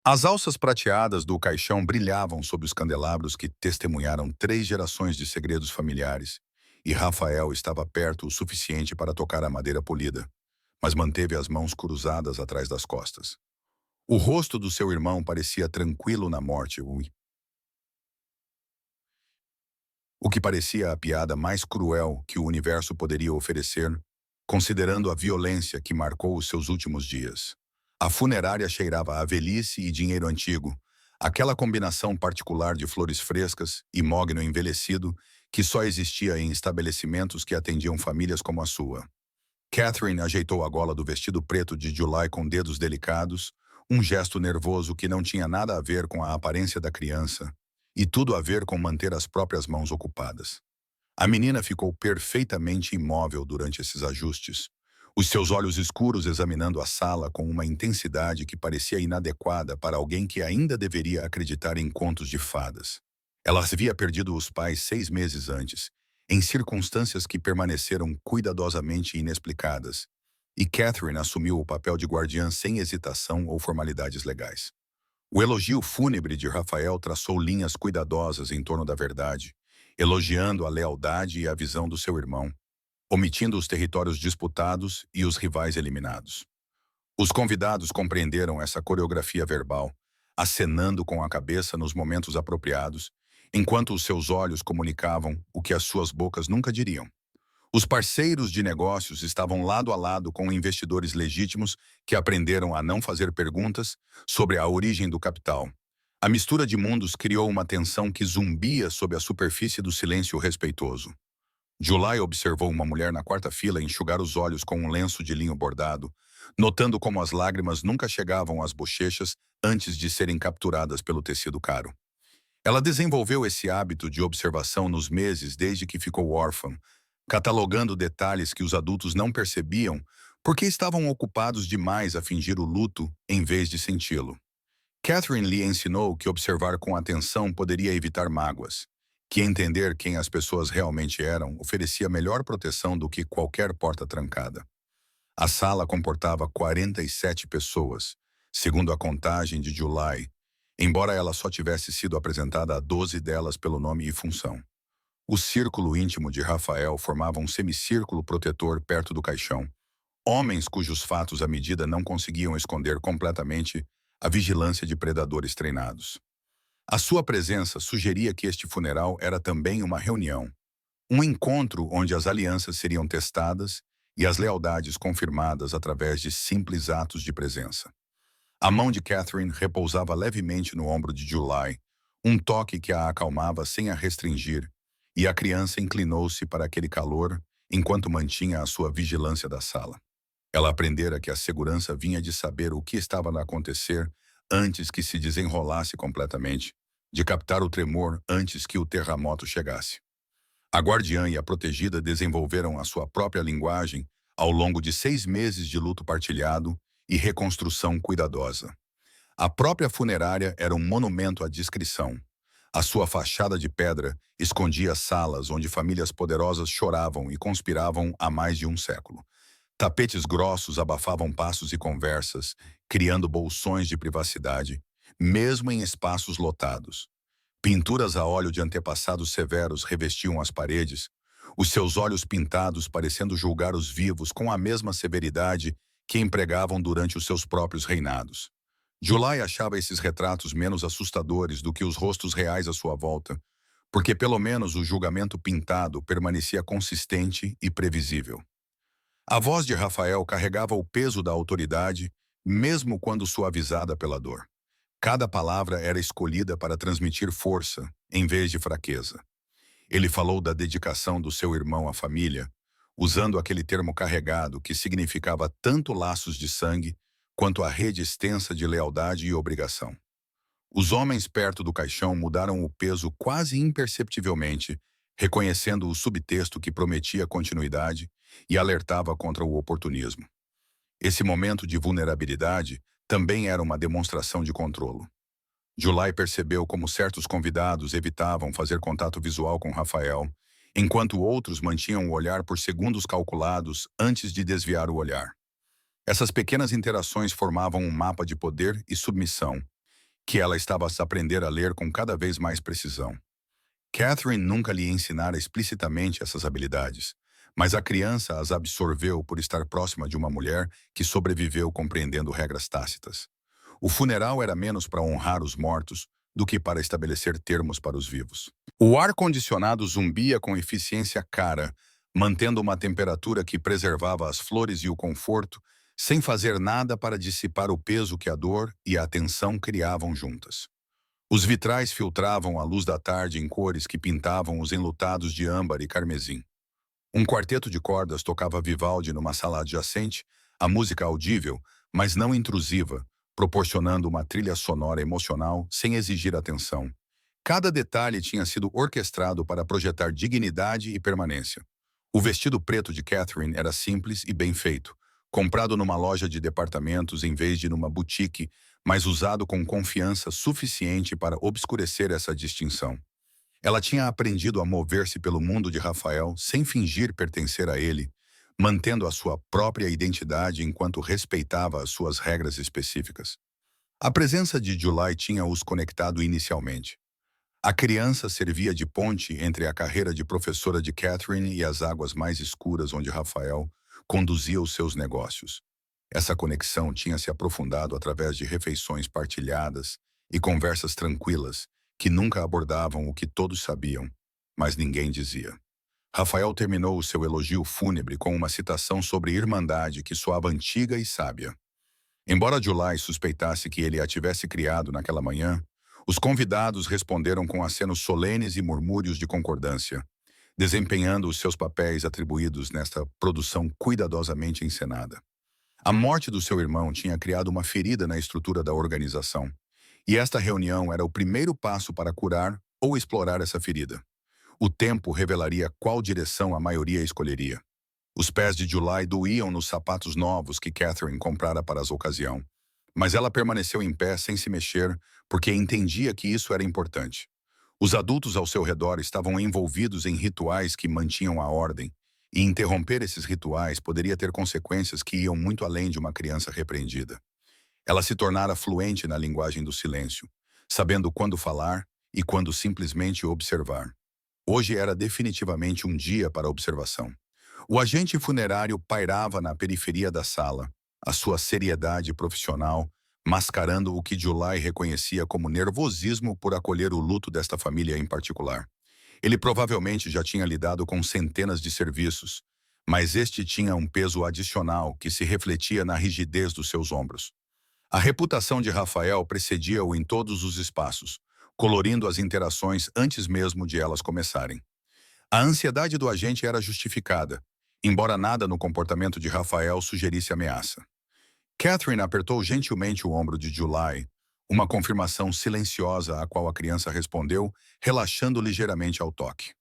As alças prateadas do caixão brilhavam sob os candelabros que testemunharam 3 gerações de segredos familiares, e Rafael estava perto o suficiente para tocar a madeira polida, mas manteve as mãos cruzadas atrás das costas. O rosto do seu irmão parecia tranquilo na morte, o que parecia a piada mais cruel que o universo poderia oferecer, considerando a violência que marcou os seus últimos dias. A funerária cheirava a velhice e dinheiro antigo, aquela combinação particular de flores frescas e mogno envelhecido que só existia em estabelecimentos que atendiam famílias como a sua. Catherine ajeitou a gola do vestido preto de July com dedos delicados, um gesto nervoso que não tinha nada a ver com a aparência da criança, e tudo a ver com manter as próprias mãos ocupadas. A menina ficou perfeitamente imóvel durante esses ajustes, os seus olhos escuros examinando a sala com uma intensidade que parecia inadequada para alguém que ainda deveria acreditar em contos de fadas. Ela havia perdido os pais 6 meses antes, em circunstâncias que permaneceram cuidadosamente inexplicadas, e Catherine assumiu o papel de guardiã sem hesitação ou formalidades legais. O elogio fúnebre de Rafael traçou linhas cuidadosas em torno da verdade, elogiando a lealdade e a visão do seu irmão, omitindo os territórios disputados e os rivais eliminados. Os convidados compreenderam essa coreografia verbal, acenando com a cabeça nos momentos apropriados, enquanto os seus olhos comunicavam o que as suas bocas nunca diriam. Os parceiros de negócios estavam lado a lado com investidores legítimos que aprenderam a não fazer perguntas sobre a origem do capital. A mistura de mundos criou uma tensão que zumbia sob a superfície do silêncio respeitoso. July observou uma mulher na quarta fila enxugar os olhos com um lenço de linho bordado, notando como as lágrimas nunca chegavam às bochechas antes de serem capturadas pelo tecido caro. Ela desenvolveu esse hábito de observação nos meses desde que ficou órfã, catalogando detalhes que os adultos não percebiam porque estavam ocupados demais a fingir o luto em vez de senti-lo. Catherine lhe ensinou que observar com atenção poderia evitar mágoas, que entender quem as pessoas realmente eram oferecia melhor proteção do que qualquer porta trancada. A sala comportava 47 pessoas, segundo a contagem de July, embora ela só tivesse sido apresentada a 12 delas pelo nome e função. O círculo íntimo de Rafael formava um semicírculo protetor perto do caixão, homens cujos fatos à medida não conseguiam esconder completamente a vigilância de predadores treinados. A sua presença sugeria que este funeral era também uma reunião, um encontro onde as alianças seriam testadas e as lealdades confirmadas através de simples atos de presença. A mão de Catherine repousava levemente no ombro de July, um toque que a acalmava sem a restringir, e a criança inclinou-se para aquele calor enquanto mantinha a sua vigilância da sala. Ela aprendera que a segurança vinha de saber o que estava a acontecer antes que se desenrolasse completamente, de captar o tremor antes que o terremoto chegasse. A guardiã e a protegida desenvolveram a sua própria linguagem ao longo de 6 meses de luto partilhado e reconstrução cuidadosa. A própria funerária era um monumento à discrição. A sua fachada de pedra escondia salas onde famílias poderosas choravam e conspiravam há mais de um século. Tapetes grossos abafavam passos e conversas, criando bolsões de privacidade, mesmo em espaços lotados. Pinturas a óleo de antepassados severos revestiam as paredes, os seus olhos pintados parecendo julgar os vivos com a mesma severidade que empregavam durante os seus próprios reinados. July achava esses retratos menos assustadores do que os rostos reais à sua volta, porque pelo menos o julgamento pintado permanecia consistente e previsível. A voz de Rafael carregava o peso da autoridade, mesmo quando suavizada pela dor. Cada palavra era escolhida para transmitir força, em vez de fraqueza. Ele falou da dedicação do seu irmão à família, usando aquele termo carregado que significava tanto laços de sangue quanto a rede extensa de lealdade e obrigação. Os homens perto do caixão mudaram o peso quase imperceptivelmente, reconhecendo o subtexto que prometia continuidade e alertava contra o oportunismo. Esse momento de vulnerabilidade também era uma demonstração de controlo. July percebeu como certos convidados evitavam fazer contato visual com Rafael, enquanto outros mantinham o olhar por segundos calculados antes de desviar o olhar. Essas pequenas interações formavam um mapa de poder e submissão, que ela estava a aprender a ler com cada vez mais precisão. Catherine nunca lhe ensinara explicitamente essas habilidades, mas a criança as absorveu por estar próxima de uma mulher que sobreviveu compreendendo regras tácitas. O funeral era menos para honrar os mortos do que para estabelecer termos para os vivos. O ar-condicionado zumbia com eficiência cara, mantendo uma temperatura que preservava as flores e o conforto, sem fazer nada para dissipar o peso que a dor e a tensão criavam juntas. Os vitrais filtravam a luz da tarde em cores que pintavam os enlutados de âmbar e carmesim. Um quarteto de cordas tocava Vivaldi numa sala adjacente, a música audível, mas não intrusiva, proporcionando uma trilha sonora emocional sem exigir atenção. Cada detalhe tinha sido orquestrado para projetar dignidade e permanência. O vestido preto de Catherine era simples e bem feito, comprado numa loja de departamentos em vez de numa boutique, mas usado com confiança suficiente para obscurecer essa distinção. Ela tinha aprendido a mover-se pelo mundo de Rafael sem fingir pertencer a ele, mantendo a sua própria identidade enquanto respeitava as suas regras específicas. A presença de July tinha os conectado inicialmente. A criança servia de ponte entre a carreira de professora de Catherine e as águas mais escuras onde Rafael conduzia os seus negócios. Essa conexão tinha se aprofundado através de refeições partilhadas e conversas tranquilas, que nunca abordavam o que todos sabiam, mas ninguém dizia. Rafael terminou o seu elogio fúnebre com uma citação sobre irmandade que soava antiga e sábia. Embora July suspeitasse que ele a tivesse criado naquela manhã, os convidados responderam com acenos solenes e murmúrios de concordância, desempenhando os seus papéis atribuídos nesta produção cuidadosamente encenada. A morte do seu irmão tinha criado uma ferida na estrutura da organização, e esta reunião era o primeiro passo para curar ou explorar essa ferida. O tempo revelaria qual direção a maioria escolheria. Os pés de July doíam nos sapatos novos que Catherine comprara para a ocasião, mas ela permaneceu em pé sem se mexer porque entendia que isso era importante. Os adultos ao seu redor estavam envolvidos em rituais que mantinham a ordem, e interromper esses rituais poderia ter consequências que iam muito além de uma criança repreendida. Ela se tornara fluente na linguagem do silêncio, sabendo quando falar e quando simplesmente observar. Hoje era definitivamente um dia para observação. O agente funerário pairava na periferia da sala, a sua seriedade profissional, mascarando o que July reconhecia como nervosismo por acolher o luto desta família em particular. Ele provavelmente já tinha lidado com centenas de serviços, mas este tinha um peso adicional que se refletia na rigidez dos seus ombros. A reputação de Rafael precedia-o em todos os espaços, colorindo as interações antes mesmo de elas começarem. A ansiedade do agente era justificada, embora nada no comportamento de Rafael sugerisse ameaça. Catherine apertou gentilmente o ombro de July, uma confirmação silenciosa a qual a criança respondeu, relaxando ligeiramente ao toque.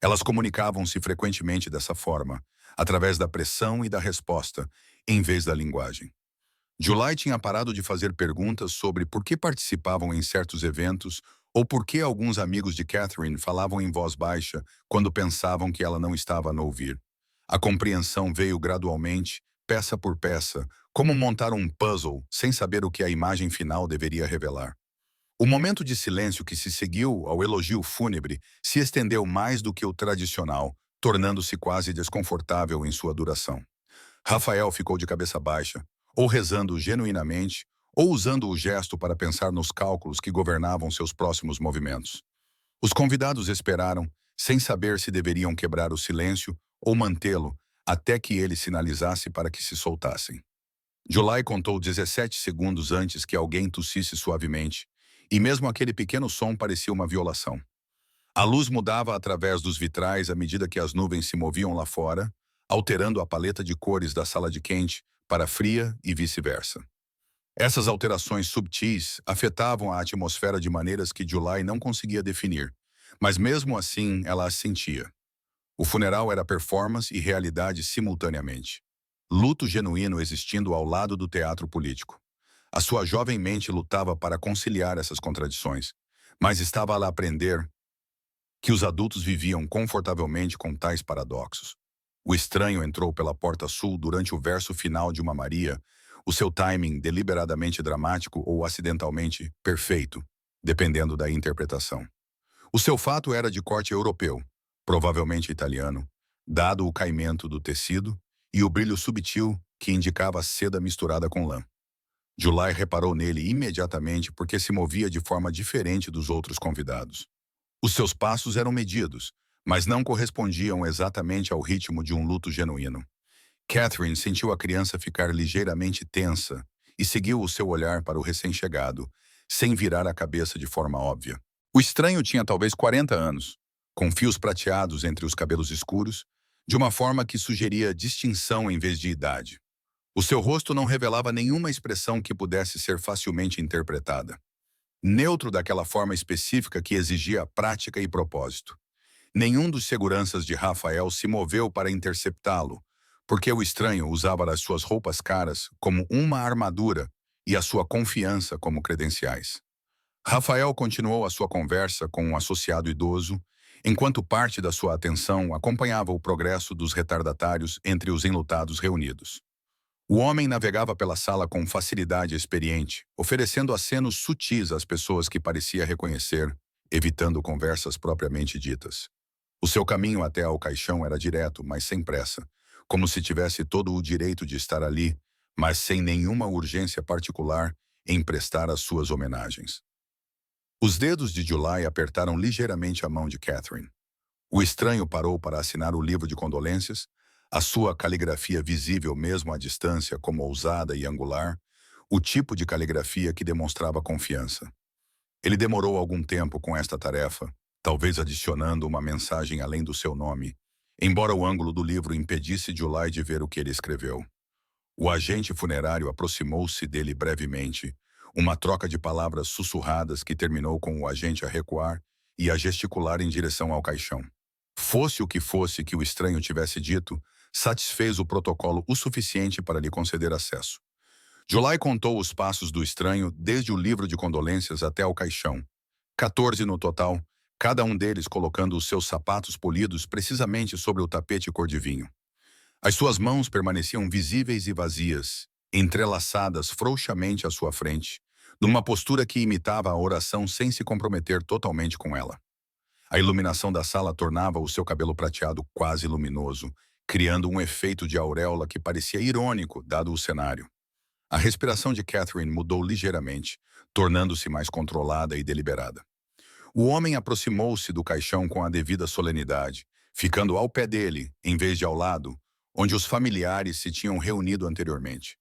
Elas comunicavam-se frequentemente dessa forma, através da pressão e da resposta, em vez da linguagem. July tinha parado de fazer perguntas sobre por que participavam em certos eventos ou por que alguns amigos de Catherine falavam em voz baixa quando pensavam que ela não estava a ouvir. A compreensão veio gradualmente, peça por peça, como montar um puzzle sem saber o que a imagem final deveria revelar. O momento de silêncio que se seguiu ao elogio fúnebre se estendeu mais do que o tradicional, tornando-se quase desconfortável em sua duração. Rafael ficou de cabeça baixa, ou rezando genuinamente, ou usando o gesto para pensar nos cálculos que governavam seus próximos movimentos. Os convidados esperaram, sem saber se deveriam quebrar o silêncio ou mantê-lo, até que ele sinalizasse para que se soltassem. July contou 17 segundos antes que alguém tossisse suavemente, e mesmo aquele pequeno som parecia uma violação. A luz mudava através dos vitrais à medida que as nuvens se moviam lá fora, alterando a paleta de cores da sala de quente para fria e vice-versa. Essas alterações subtis afetavam a atmosfera de maneiras que July não conseguia definir, mas mesmo assim ela as sentia. O funeral era performance e realidade simultaneamente. Luto genuíno existindo ao lado do teatro político. A sua jovem mente lutava para conciliar essas contradições, mas estava a aprender que os adultos viviam confortavelmente com tais paradoxos. O estranho entrou pela porta sul durante o verso final de uma Maria, o seu timing deliberadamente dramático ou acidentalmente perfeito, dependendo da interpretação. O seu fato era de corte europeu, provavelmente italiano, dado o caimento do tecido e o brilho subtil que indicava seda misturada com lã. July reparou nele imediatamente porque se movia de forma diferente dos outros convidados. Os seus passos eram medidos, mas não correspondiam exatamente ao ritmo de um luto genuíno. Catherine sentiu a criança ficar ligeiramente tensa e seguiu o seu olhar para o recém-chegado, sem virar a cabeça de forma óbvia. O estranho tinha talvez 40 anos, com fios prateados entre os cabelos escuros, de uma forma que sugeria distinção em vez de idade. O seu rosto não revelava nenhuma expressão que pudesse ser facilmente interpretada. Neutro daquela forma específica que exigia prática e propósito. Nenhum dos seguranças de Rafael se moveu para interceptá-lo, porque o estranho usava as suas roupas caras como uma armadura e a sua confiança como credenciais. Rafael continuou a sua conversa com um associado idoso, enquanto parte da sua atenção acompanhava o progresso dos retardatários entre os enlutados reunidos. O homem navegava pela sala com facilidade experiente, oferecendo acenos sutis às pessoas que parecia reconhecer, evitando conversas propriamente ditas. O seu caminho até ao caixão era direto, mas sem pressa, como se tivesse todo o direito de estar ali, mas sem nenhuma urgência particular em prestar as suas homenagens. Os dedos de July apertaram ligeiramente a mão de Catherine. O estranho parou para assinar o livro de condolências, a sua caligrafia visível mesmo à distância como ousada e angular, o tipo de caligrafia que demonstrava confiança. Ele demorou algum tempo com esta tarefa, talvez adicionando uma mensagem além do seu nome, embora o ângulo do livro impedisse July de ver o que ele escreveu. O agente funerário aproximou-se dele brevemente, uma troca de palavras sussurradas que terminou com o agente a recuar e a gesticular em direção ao caixão. Fosse o que o estranho tivesse dito, satisfez o protocolo o suficiente para lhe conceder acesso. July contou os passos do estranho desde o livro de condolências até ao caixão. 14 no total, cada um deles colocando os seus sapatos polidos precisamente sobre o tapete cor de vinho. As suas mãos permaneciam visíveis e vazias, entrelaçadas frouxamente à sua frente, numa postura que imitava a oração sem se comprometer totalmente com ela. A iluminação da sala tornava o seu cabelo prateado quase luminoso, criando um efeito de auréola que parecia irônico, dado o cenário. A respiração de Catherine mudou ligeiramente, tornando-se mais controlada e deliberada. O homem aproximou-se do caixão com a devida solenidade, ficando ao pé dele, em vez de ao lado, onde os familiares se tinham reunido anteriormente.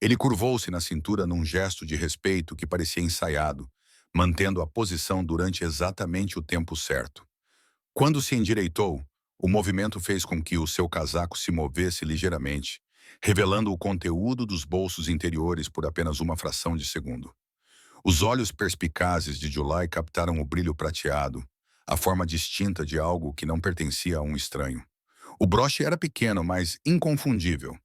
Ele curvou-se na cintura num gesto de respeito que parecia ensaiado, mantendo a posição durante exatamente o tempo certo. Quando se endireitou, o movimento fez com que o seu casaco se movesse ligeiramente, revelando o conteúdo dos bolsos interiores por apenas uma fração de segundo. Os olhos perspicazes de July captaram o brilho prateado, a forma distinta de algo que não pertencia a um estranho. O broche era pequeno, mas inconfundível.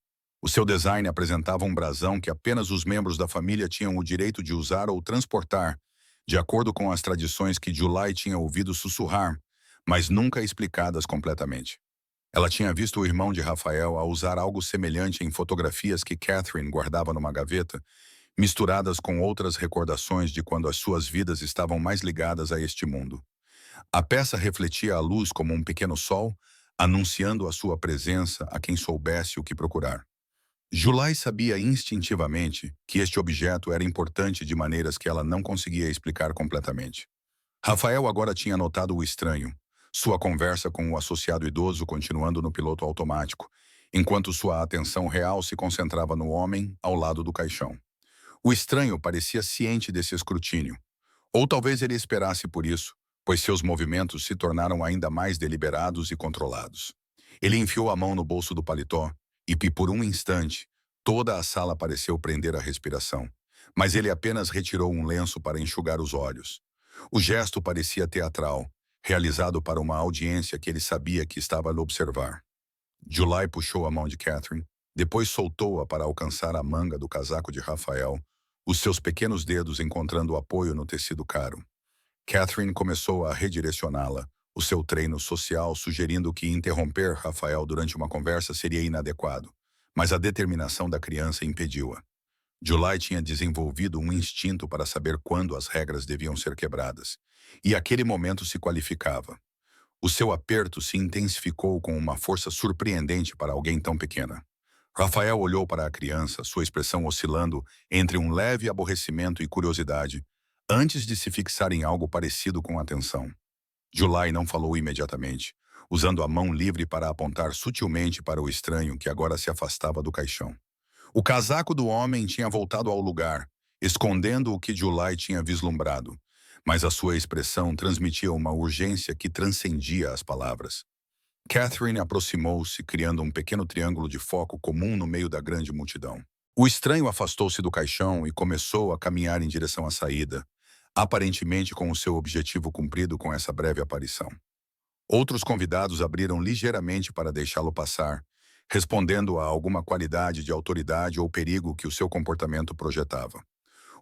O seu design apresentava um brasão que apenas os membros da família tinham o direito de usar ou transportar, de acordo com as tradições que July tinha ouvido sussurrar, mas nunca explicadas completamente. Ela tinha visto o irmão de Rafael a usar algo semelhante em fotografias que Catherine guardava numa gaveta, misturadas com outras recordações de quando as suas vidas estavam mais ligadas a este mundo. A peça refletia a luz como um pequeno sol, anunciando a sua presença a quem soubesse o que procurar. July sabia instintivamente que este objeto era importante de maneiras que ela não conseguia explicar completamente. Rafael agora tinha notado o estranho, sua conversa com o associado idoso continuando no piloto automático, enquanto sua atenção real se concentrava no homem ao lado do caixão. O estranho parecia ciente desse escrutínio, ou talvez ele esperasse por isso, pois seus movimentos se tornaram ainda mais deliberados e controlados. Ele enfiou a mão no bolso do paletó e, por um instante, toda a sala pareceu prender a respiração, mas ele apenas retirou um lenço para enxugar os olhos. O gesto parecia teatral, realizado para uma audiência que ele sabia que estava a lhe observar. July puxou a mão de Catherine, depois soltou-a para alcançar a manga do casaco de Rafael, os seus pequenos dedos encontrando apoio no tecido caro. Catherine começou a redirecioná-la, o seu treino social sugerindo que interromper Rafael durante uma conversa seria inadequado, mas a determinação da criança impediu-a. July tinha desenvolvido um instinto para saber quando as regras deviam ser quebradas, e aquele momento se qualificava. O seu aperto se intensificou com uma força surpreendente para alguém tão pequena. Rafael olhou para a criança, sua expressão oscilando entre um leve aborrecimento e curiosidade, antes de se fixar em algo parecido com atenção. July não falou imediatamente, usando a mão livre para apontar sutilmente para o estranho que agora se afastava do caixão. O casaco do homem tinha voltado ao lugar, escondendo o que July tinha vislumbrado, mas a sua expressão transmitia uma urgência que transcendia as palavras. Catherine aproximou-se, criando um pequeno triângulo de foco comum no meio da grande multidão. O estranho afastou-se do caixão e começou a caminhar em direção à saída, aparentemente com o seu objetivo cumprido com essa breve aparição. Outros convidados abriram ligeiramente para deixá-lo passar, respondendo a alguma qualidade de autoridade ou perigo que o seu comportamento projetava.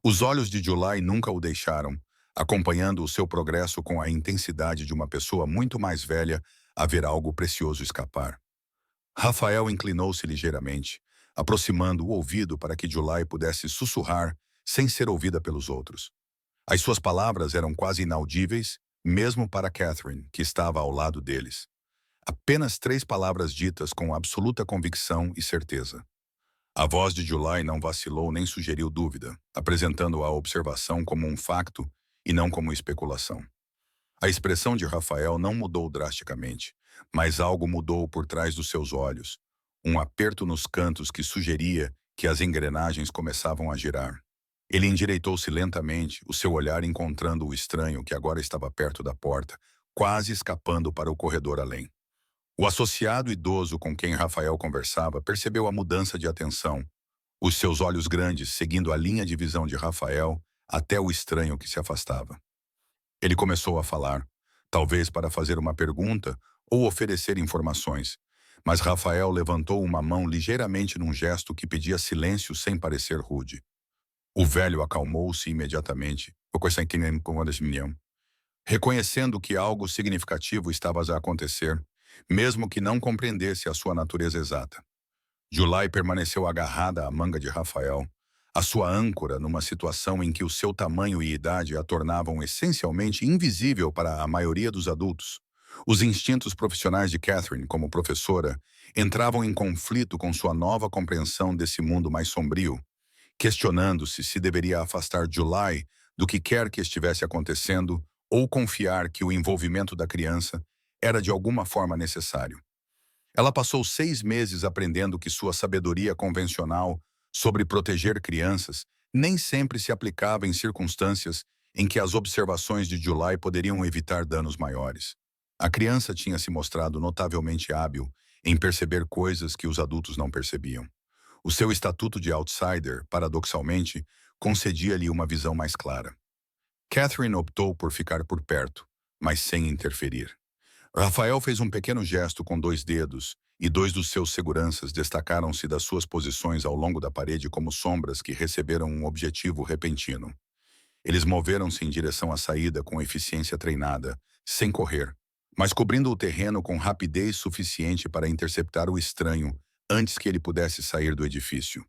Os olhos de July nunca o deixaram, acompanhando o seu progresso com a intensidade de uma pessoa muito mais velha a ver algo precioso escapar. Rafael inclinou-se ligeiramente, aproximando o ouvido para que July pudesse sussurrar sem ser ouvida pelos outros. As suas palavras eram quase inaudíveis, mesmo para Catherine, que estava ao lado deles. Apenas 3 palavras ditas com absoluta convicção e certeza. A voz de July não vacilou nem sugeriu dúvida, apresentando a observação como um facto e não como especulação. A expressão de Rafael não mudou drasticamente, mas algo mudou por trás dos seus olhos, um aperto nos cantos que sugeria que as engrenagens começavam a girar. Ele endireitou-se lentamente, o seu olhar encontrando o estranho que agora estava perto da porta, quase escapando para o corredor além. O associado idoso com quem Rafael conversava percebeu a mudança de atenção, os seus olhos grandes seguindo a linha de visão de Rafael até o estranho que se afastava. Ele começou a falar, talvez para fazer uma pergunta ou oferecer informações, mas Rafael levantou uma mão ligeiramente num gesto que pedia silêncio sem parecer rude. O velho acalmou-se imediatamente, reconhecendo que algo significativo estava a acontecer, mesmo que não compreendesse a sua natureza exata. July permaneceu agarrada à manga de Rafael, a sua âncora numa situação em que o seu tamanho e idade a tornavam essencialmente invisível para a maioria dos adultos. Os instintos profissionais de Catherine, como professora, entravam em conflito com sua nova compreensão desse mundo mais sombrio, questionando-se se deveria afastar July do que quer que estivesse acontecendo ou confiar que o envolvimento da criança era de alguma forma necessário. Ela passou 6 meses aprendendo que sua sabedoria convencional sobre proteger crianças nem sempre se aplicava em circunstâncias em que as observações de July poderiam evitar danos maiores. A criança tinha se mostrado notavelmente hábil em perceber coisas que os adultos não percebiam. O seu estatuto de outsider, paradoxalmente, concedia-lhe uma visão mais clara. Catherine optou por ficar por perto, mas sem interferir. Rafael fez um pequeno gesto com 2 dedos, e 2 dos seus seguranças destacaram-se das suas posições ao longo da parede como sombras que receberam um objetivo repentino. Eles moveram-se em direção à saída com eficiência treinada, sem correr, mas cobrindo o terreno com rapidez suficiente para interceptar o estranho antes que ele pudesse sair do edifício.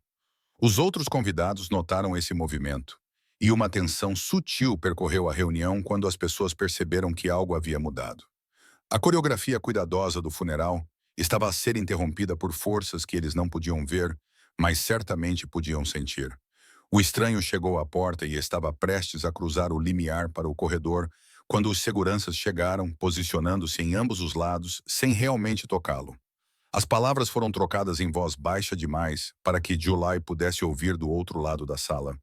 Os outros convidados notaram esse movimento, e uma tensão sutil percorreu a reunião quando as pessoas perceberam que algo havia mudado. A coreografia cuidadosa do funeral estava a ser interrompida por forças que eles não podiam ver, mas certamente podiam sentir. O estranho chegou à porta e estava prestes a cruzar o limiar para o corredor quando os seguranças chegaram, posicionando-se em ambos os lados, sem realmente tocá-lo. As palavras foram trocadas em voz baixa demais para que July pudesse ouvir do outro lado da sala,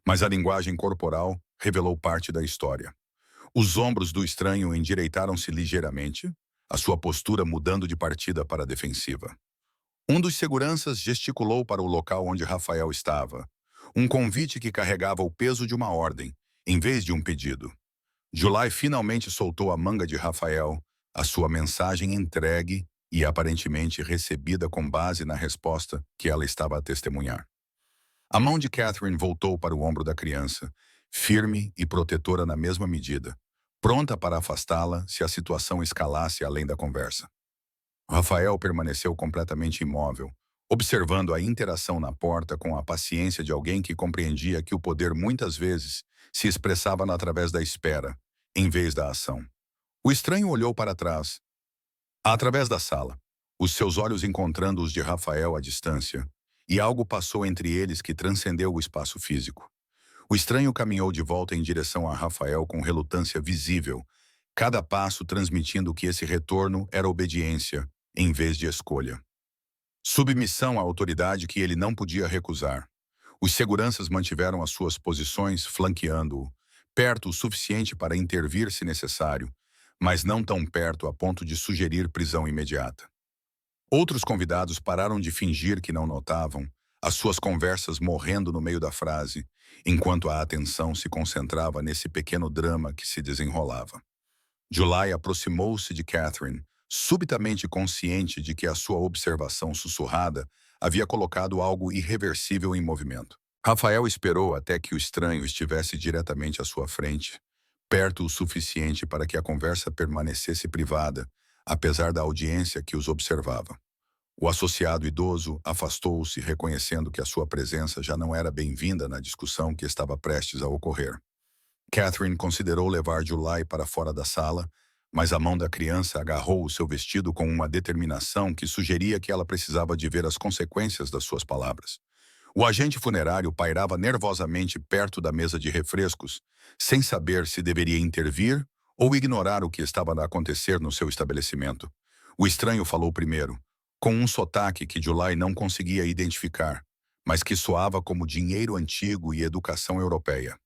mas a linguagem corporal revelou parte da história. Os ombros do estranho endireitaram-se ligeiramente, a sua postura mudando de partida para a defensiva. Um dos seguranças gesticulou para o local onde Rafael estava, um convite que carregava o peso de uma ordem, em vez de um pedido. July finalmente soltou a manga de Rafael, a sua mensagem entregue e aparentemente recebida com base na resposta que ela estava a testemunhar. A mão de Catherine voltou para o ombro da criança, firme e protetora na mesma medida, pronta para afastá-la se a situação escalasse além da conversa. Rafael permaneceu completamente imóvel, observando a interação na porta com a paciência de alguém que compreendia que o poder muitas vezes se expressava através da espera, em vez da ação. O estranho olhou para trás, através da sala, os seus olhos encontrando os de Rafael à distância, e algo passou entre eles que transcendeu o espaço físico. O estranho caminhou de volta em direção a Rafael com relutância visível, cada passo transmitindo que esse retorno era obediência, em vez de escolha. Submissão à autoridade que ele não podia recusar. Os seguranças mantiveram as suas posições, flanqueando-o, perto o suficiente para intervir se necessário, mas não tão perto a ponto de sugerir prisão imediata. Outros convidados pararam de fingir que não notavam, as suas conversas morrendo no meio da frase, enquanto a atenção se concentrava nesse pequeno drama que se desenrolava. July aproximou-se de Catherine, subitamente consciente de que a sua observação sussurrada havia colocado algo irreversível em movimento. Rafael esperou até que o estranho estivesse diretamente à sua frente, perto o suficiente para que a conversa permanecesse privada, apesar da audiência que os observava. O associado idoso afastou-se, reconhecendo que a sua presença já não era bem-vinda na discussão que estava prestes a ocorrer. Catherine considerou levar July para fora da sala, mas a mão da criança agarrou o seu vestido com uma determinação que sugeria que ela precisava de ver as consequências das suas palavras. O agente funerário pairava nervosamente perto da mesa de refrescos, sem saber se deveria intervir ou ignorar o que estava a acontecer no seu estabelecimento. O estranho falou primeiro, com um sotaque que July não conseguia identificar, mas que soava como dinheiro antigo e educação europeia.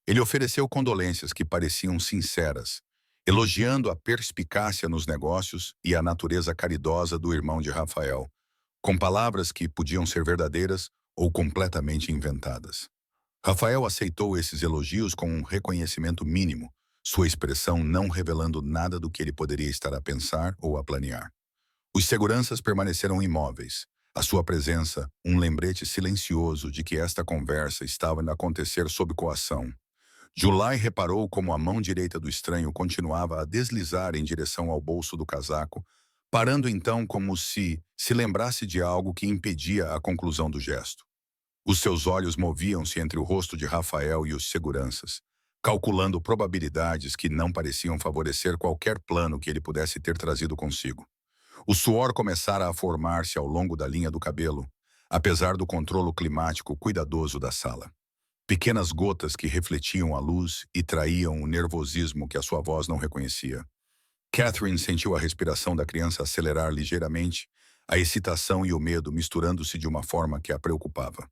Ele ofereceu condolências que pareciam sinceras, elogiando a perspicácia nos negócios e a natureza caridosa do irmão de Rafael, com palavras que podiam ser verdadeiras ou completamente inventadas. Rafael aceitou esses elogios com um reconhecimento mínimo, sua expressão não revelando nada do que ele poderia estar a pensar ou a planear. Os seguranças permaneceram imóveis, a sua presença um lembrete silencioso de que esta conversa estava a acontecer sob coação. July reparou como a mão direita do estranho continuava a deslizar em direção ao bolso do casaco, parando então como se lembrasse de algo que impedia a conclusão do gesto. Os seus olhos moviam-se entre o rosto de Rafael e os seguranças, calculando probabilidades que não pareciam favorecer qualquer plano que ele pudesse ter trazido consigo. O suor começara a formar-se ao longo da linha do cabelo, apesar do controlo climático cuidadoso da sala. Pequenas gotas que refletiam a luz e traíam o nervosismo que a sua voz não reconhecia. Catherine sentiu a respiração da criança acelerar ligeiramente, a excitação e o medo misturando-se de uma forma que a preocupava.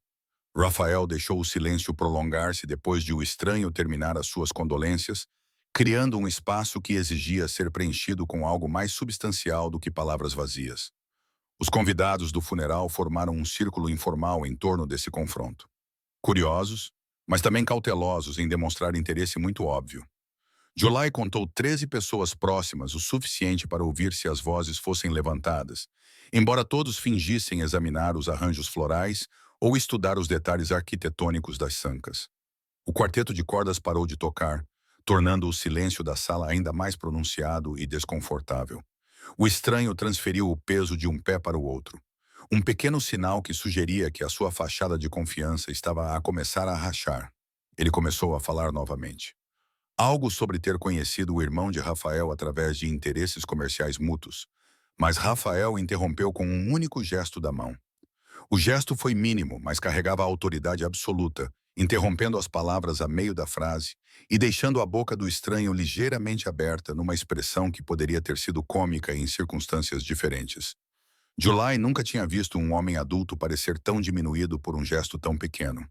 Rafael deixou o silêncio prolongar-se depois de o estranho terminar as suas condolências, criando um espaço que exigia ser preenchido com algo mais substancial do que palavras vazias. Os convidados do funeral formaram um círculo informal em torno desse confronto. Curiosos, mas também cautelosos em demonstrar interesse muito óbvio. July contou 13 pessoas próximas o suficiente para ouvir se as vozes fossem levantadas, embora todos fingissem examinar os arranjos florais ou estudar os detalhes arquitetônicos das sancas. O quarteto de cordas parou de tocar, tornando o silêncio da sala ainda mais pronunciado e desconfortável. O estranho transferiu o peso de um pé para o outro. Um pequeno sinal que sugeria que a sua fachada de confiança estava a começar a rachar. Ele começou a falar novamente. Algo sobre ter conhecido o irmão de Rafael através de interesses comerciais mútuos, mas Rafael interrompeu com um único gesto da mão. O gesto foi mínimo, mas carregava a autoridade absoluta, interrompendo as palavras a meio da frase e deixando a boca do estranho ligeiramente aberta numa expressão que poderia ter sido cômica em circunstâncias diferentes. July nunca tinha visto um homem adulto parecer tão diminuído por um gesto tão pequeno.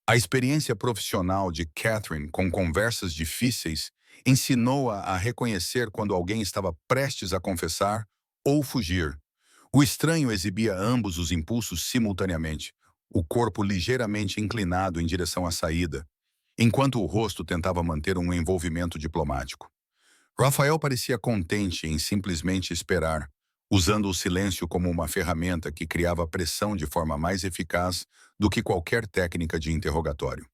A experiência profissional de Catherine com conversas difíceis ensinou-a a reconhecer quando alguém estava prestes a confessar ou fugir. O estranho exibia ambos os impulsos simultaneamente, o corpo ligeiramente inclinado em direção à saída, enquanto o rosto tentava manter um envolvimento diplomático. Rafael parecia contente em simplesmente esperar, usando o silêncio como uma ferramenta que criava pressão de forma mais eficaz do que qualquer técnica de interrogatório.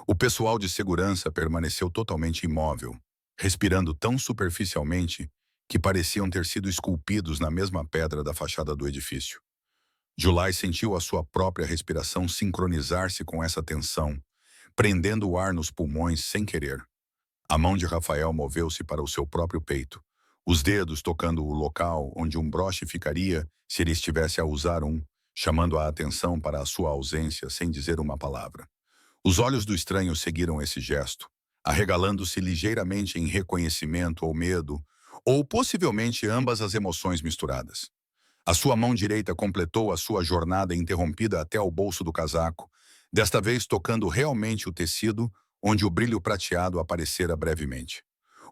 O pessoal de segurança permaneceu totalmente imóvel, respirando tão superficialmente que pareciam ter sido esculpidos na mesma pedra da fachada do edifício. July sentiu a sua própria respiração sincronizar-se com essa tensão, prendendo o ar nos pulmões sem querer. A mão de Rafael moveu-se para o seu próprio peito, os dedos tocando o local onde um broche ficaria se ele estivesse a usar um, chamando a atenção para a sua ausência sem dizer uma palavra. Os olhos do estranho seguiram esse gesto, arregalando-se ligeiramente em reconhecimento ou medo, ou possivelmente ambas as emoções misturadas. A sua mão direita completou a sua jornada interrompida até ao bolso do casaco, desta vez tocando realmente o tecido, onde o brilho prateado aparecera brevemente.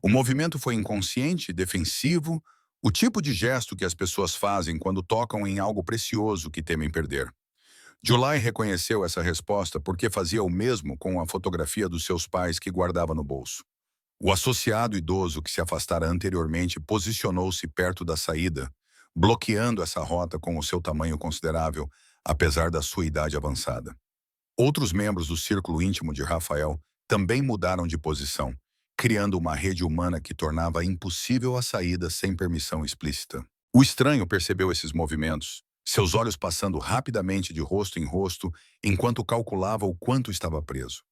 O movimento foi inconsciente, defensivo, o tipo de gesto que as pessoas fazem quando tocam em algo precioso que temem perder. July reconheceu essa resposta porque fazia o mesmo com a fotografia dos seus pais que guardava no bolso. O associado idoso que se afastara anteriormente posicionou-se perto da saída, bloqueando essa rota com o seu tamanho considerável, apesar da sua idade avançada. Outros membros do círculo íntimo de Rafael também mudaram de posição, criando uma rede humana que tornava impossível a saída sem permissão explícita. O estranho percebeu esses movimentos, seus olhos passando rapidamente de rosto em rosto enquanto calculava o quanto estava preso.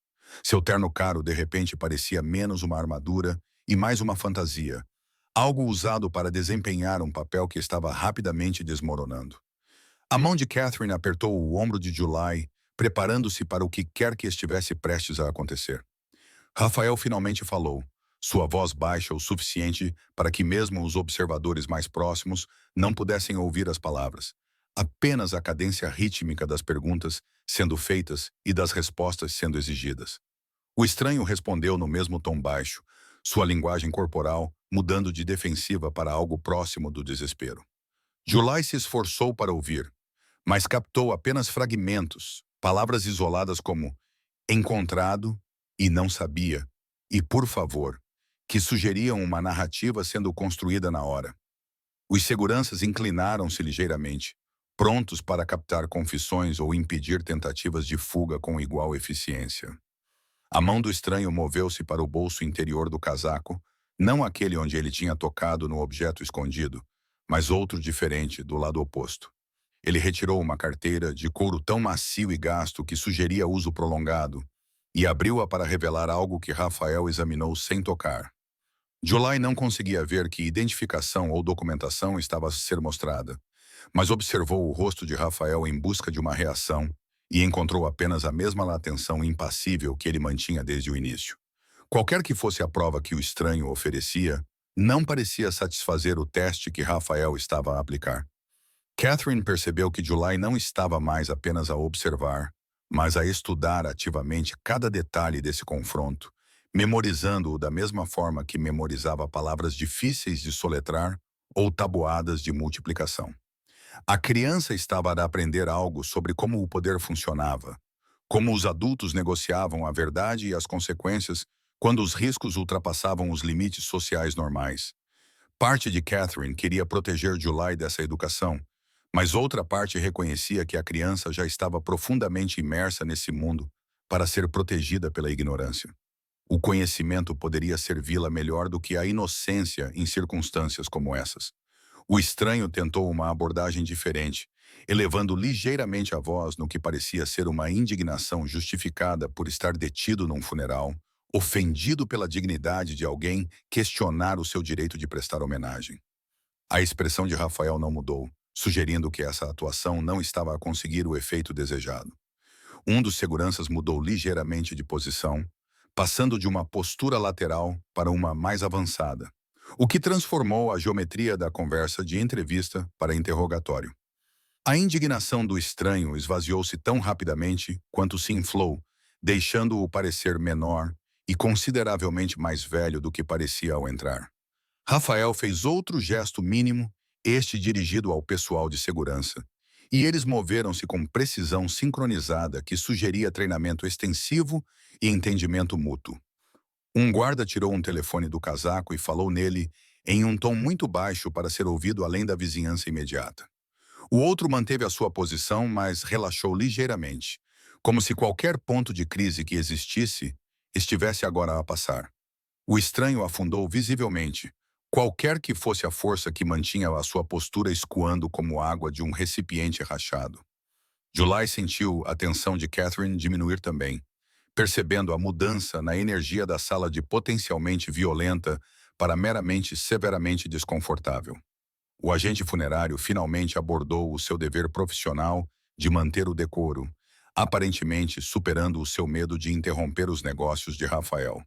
Seu terno caro de repente parecia menos uma armadura e mais uma fantasia, algo usado para desempenhar um papel que estava rapidamente desmoronando. A mão de Catherine apertou o ombro de July, preparando-se para o que quer que estivesse prestes a acontecer. Rafael finalmente falou, sua voz baixa o suficiente para que mesmo os observadores mais próximos não pudessem ouvir as palavras. Apenas a cadência rítmica das perguntas sendo feitas e das respostas sendo exigidas. O estranho respondeu no mesmo tom baixo, sua linguagem corporal mudando de defensiva para algo próximo do desespero. July se esforçou para ouvir, mas captou apenas fragmentos, palavras isoladas como encontrado e não sabia, e por favor, que sugeriam uma narrativa sendo construída na hora. Os seguranças inclinaram-se ligeiramente, prontos para captar confissões ou impedir tentativas de fuga com igual eficiência. A mão do estranho moveu-se para o bolso interior do casaco, não aquele onde ele tinha tocado no objeto escondido, mas outro diferente, do lado oposto. Ele retirou uma carteira de couro tão macio e gasto que sugeria uso prolongado e abriu-a para revelar algo que Rafael examinou sem tocar. July não conseguia ver que identificação ou documentação estava a ser mostrada, mas observou o rosto de Rafael em busca de uma reação e encontrou apenas a mesma atenção impassível que ele mantinha desde o início. Qualquer que fosse a prova que o estranho oferecia, não parecia satisfazer o teste que Rafael estava a aplicar. Catherine percebeu que July não estava mais apenas a observar, mas a estudar ativamente cada detalhe desse confronto, memorizando-o da mesma forma que memorizava palavras difíceis de soletrar ou tabuadas de multiplicação. A criança estava a aprender algo sobre como o poder funcionava, como os adultos negociavam a verdade e as consequências quando os riscos ultrapassavam os limites sociais normais. Parte de Catherine queria proteger July dessa educação, mas outra parte reconhecia que a criança já estava profundamente imersa nesse mundo para ser protegida pela ignorância. O conhecimento poderia servi-la melhor do que a inocência em circunstâncias como essas. O estranho tentou uma abordagem diferente, elevando ligeiramente a voz no que parecia ser uma indignação justificada por estar detido num funeral, ofendido pela dignidade de alguém questionar o seu direito de prestar homenagem. A expressão de Rafael não mudou, sugerindo que essa atuação não estava a conseguir o efeito desejado. Um dos seguranças mudou ligeiramente de posição, passando de uma postura lateral para uma mais avançada, o que transformou a geometria da conversa de entrevista para interrogatório. A indignação do estranho esvaziou-se tão rapidamente quanto se inflou, deixando-o parecer menor e consideravelmente mais velho do que parecia ao entrar. Rafael fez outro gesto mínimo, este dirigido ao pessoal de segurança, e eles moveram-se com precisão sincronizada que sugeria treinamento extensivo e entendimento mútuo. Um guarda tirou um telefone do casaco e falou nele em um tom muito baixo para ser ouvido além da vizinhança imediata. O outro manteve a sua posição, mas relaxou ligeiramente, como se qualquer ponto de crise que existisse estivesse agora a passar. O estranho afundou visivelmente, qualquer que fosse a força que mantinha a sua postura escoando como água de um recipiente rachado. July sentiu a tensão de Catherine diminuir também, percebendo a mudança na energia da sala de potencialmente violenta para meramente severamente desconfortável. O agente funerário finalmente abordou o seu dever profissional de manter o decoro, aparentemente superando o seu medo de interromper os negócios de Rafael.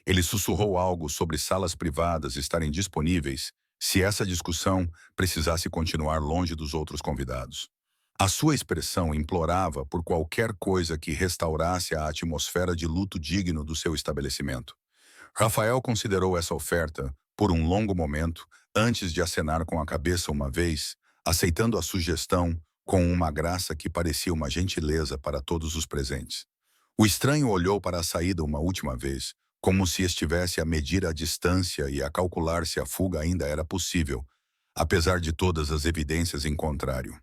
Ele sussurrou algo sobre salas privadas estarem disponíveis se essa discussão precisasse continuar longe dos outros convidados. A sua expressão implorava por qualquer coisa que restaurasse a atmosfera de luto digno do seu estabelecimento. Rafael considerou essa oferta por um longo momento antes de acenar com a cabeça uma vez, aceitando a sugestão com uma graça que parecia uma gentileza para todos os presentes. O estranho olhou para a saída uma última vez, como se estivesse a medir a distância e a calcular se a fuga ainda era possível, apesar de todas as evidências em contrário.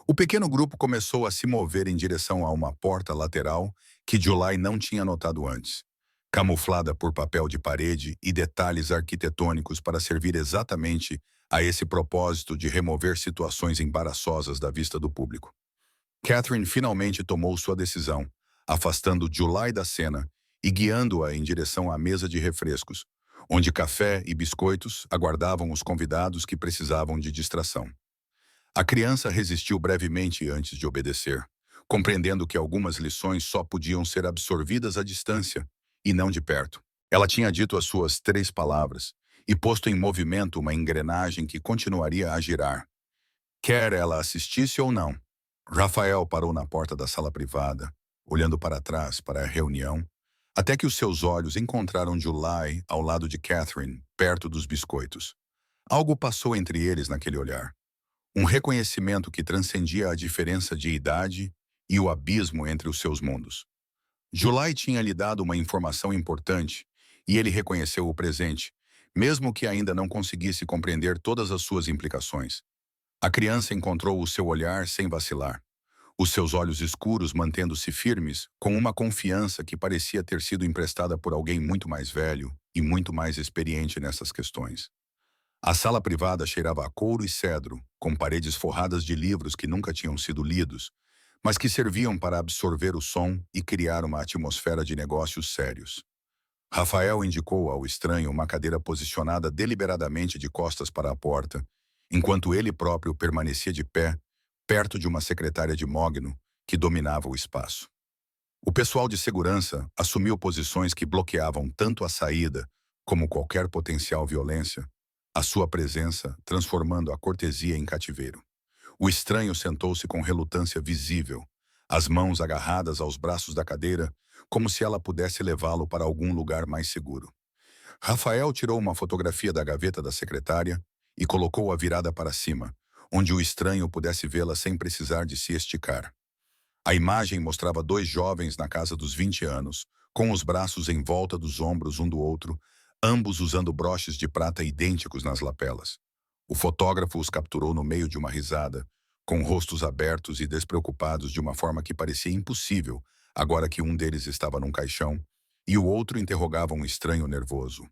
O pequeno grupo começou a se mover em direção a uma porta lateral que July não tinha notado antes, camuflada por papel de parede e detalhes arquitetônicos para servir exatamente a esse propósito de remover situações embaraçosas da vista do público. Catherine finalmente tomou sua decisão, afastando July da cena e guiando-a em direção à mesa de refrescos, onde café e biscoitos aguardavam os convidados que precisavam de distração. A criança resistiu brevemente antes de obedecer, compreendendo que algumas lições só podiam ser absorvidas à distância, e não de perto. Ela tinha dito as suas 3 palavras e posto em movimento uma engrenagem que continuaria a girar, quer ela assistisse ou não. Rafael parou na porta da sala privada, olhando para trás para a reunião, até que os seus olhos encontraram July ao lado de Catherine, perto dos biscoitos. Algo passou entre eles naquele olhar. Um reconhecimento que transcendia a diferença de idade e o abismo entre os seus mundos. July tinha lhe dado uma informação importante e ele reconheceu o presente, mesmo que ainda não conseguisse compreender todas as suas implicações. A criança encontrou o seu olhar sem vacilar, os seus olhos escuros mantendo-se firmes com uma confiança que parecia ter sido emprestada por alguém muito mais velho e muito mais experiente nessas questões. A sala privada cheirava a couro e cedro, com paredes forradas de livros que nunca tinham sido lidos, mas que serviam para absorver o som e criar uma atmosfera de negócios sérios. Rafael indicou ao estranho uma cadeira posicionada deliberadamente de costas para a porta, enquanto ele próprio permanecia de pé, perto de uma secretária de mogno que dominava o espaço. O pessoal de segurança assumiu posições que bloqueavam tanto a saída como qualquer potencial violência, a sua presença transformando a cortesia em cativeiro. O estranho sentou-se com relutância visível, as mãos agarradas aos braços da cadeira, como se ela pudesse levá-lo para algum lugar mais seguro. Rafael tirou uma fotografia da gaveta da secretária e colocou-a virada para cima, onde o estranho pudesse vê-la sem precisar de se esticar. A imagem mostrava 2 jovens na casa dos 20 anos, com os braços em volta dos ombros um do outro, ambos usando broches de prata idênticos nas lapelas. O fotógrafo os capturou no meio de uma risada, com rostos abertos e despreocupados de uma forma que parecia impossível, agora que um deles estava num caixão e o outro interrogava um estranho nervoso.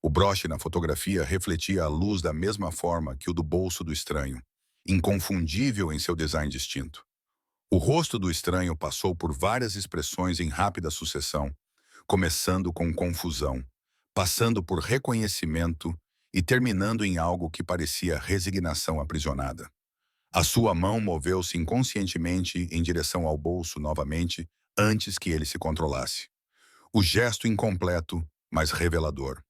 O broche na fotografia refletia a luz da mesma forma que o do bolso do estranho, inconfundível em seu design distinto. O rosto do estranho passou por várias expressões em rápida sucessão, começando com confusão, passando por reconhecimento e terminando em algo que parecia resignação aprisionada. A sua mão moveu-se inconscientemente em direção ao bolso novamente, antes que ele se controlasse. O gesto incompleto, mas revelador.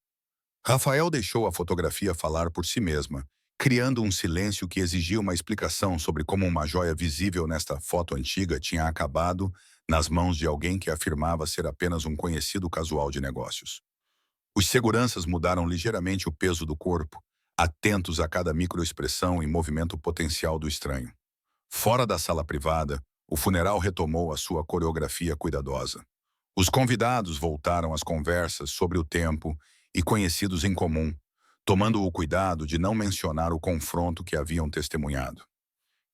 Rafael deixou a fotografia falar por si mesma, criando um silêncio que exigia uma explicação sobre como uma joia visível nesta foto antiga tinha acabado nas mãos de alguém que afirmava ser apenas um conhecido casual de negócios. Os seguranças mudaram ligeiramente o peso do corpo, atentos a cada microexpressão e movimento potencial do estranho. Fora da sala privada, o funeral retomou a sua coreografia cuidadosa. Os convidados voltaram às conversas sobre o tempo e conhecidos em comum, tomando o cuidado de não mencionar o confronto que haviam testemunhado.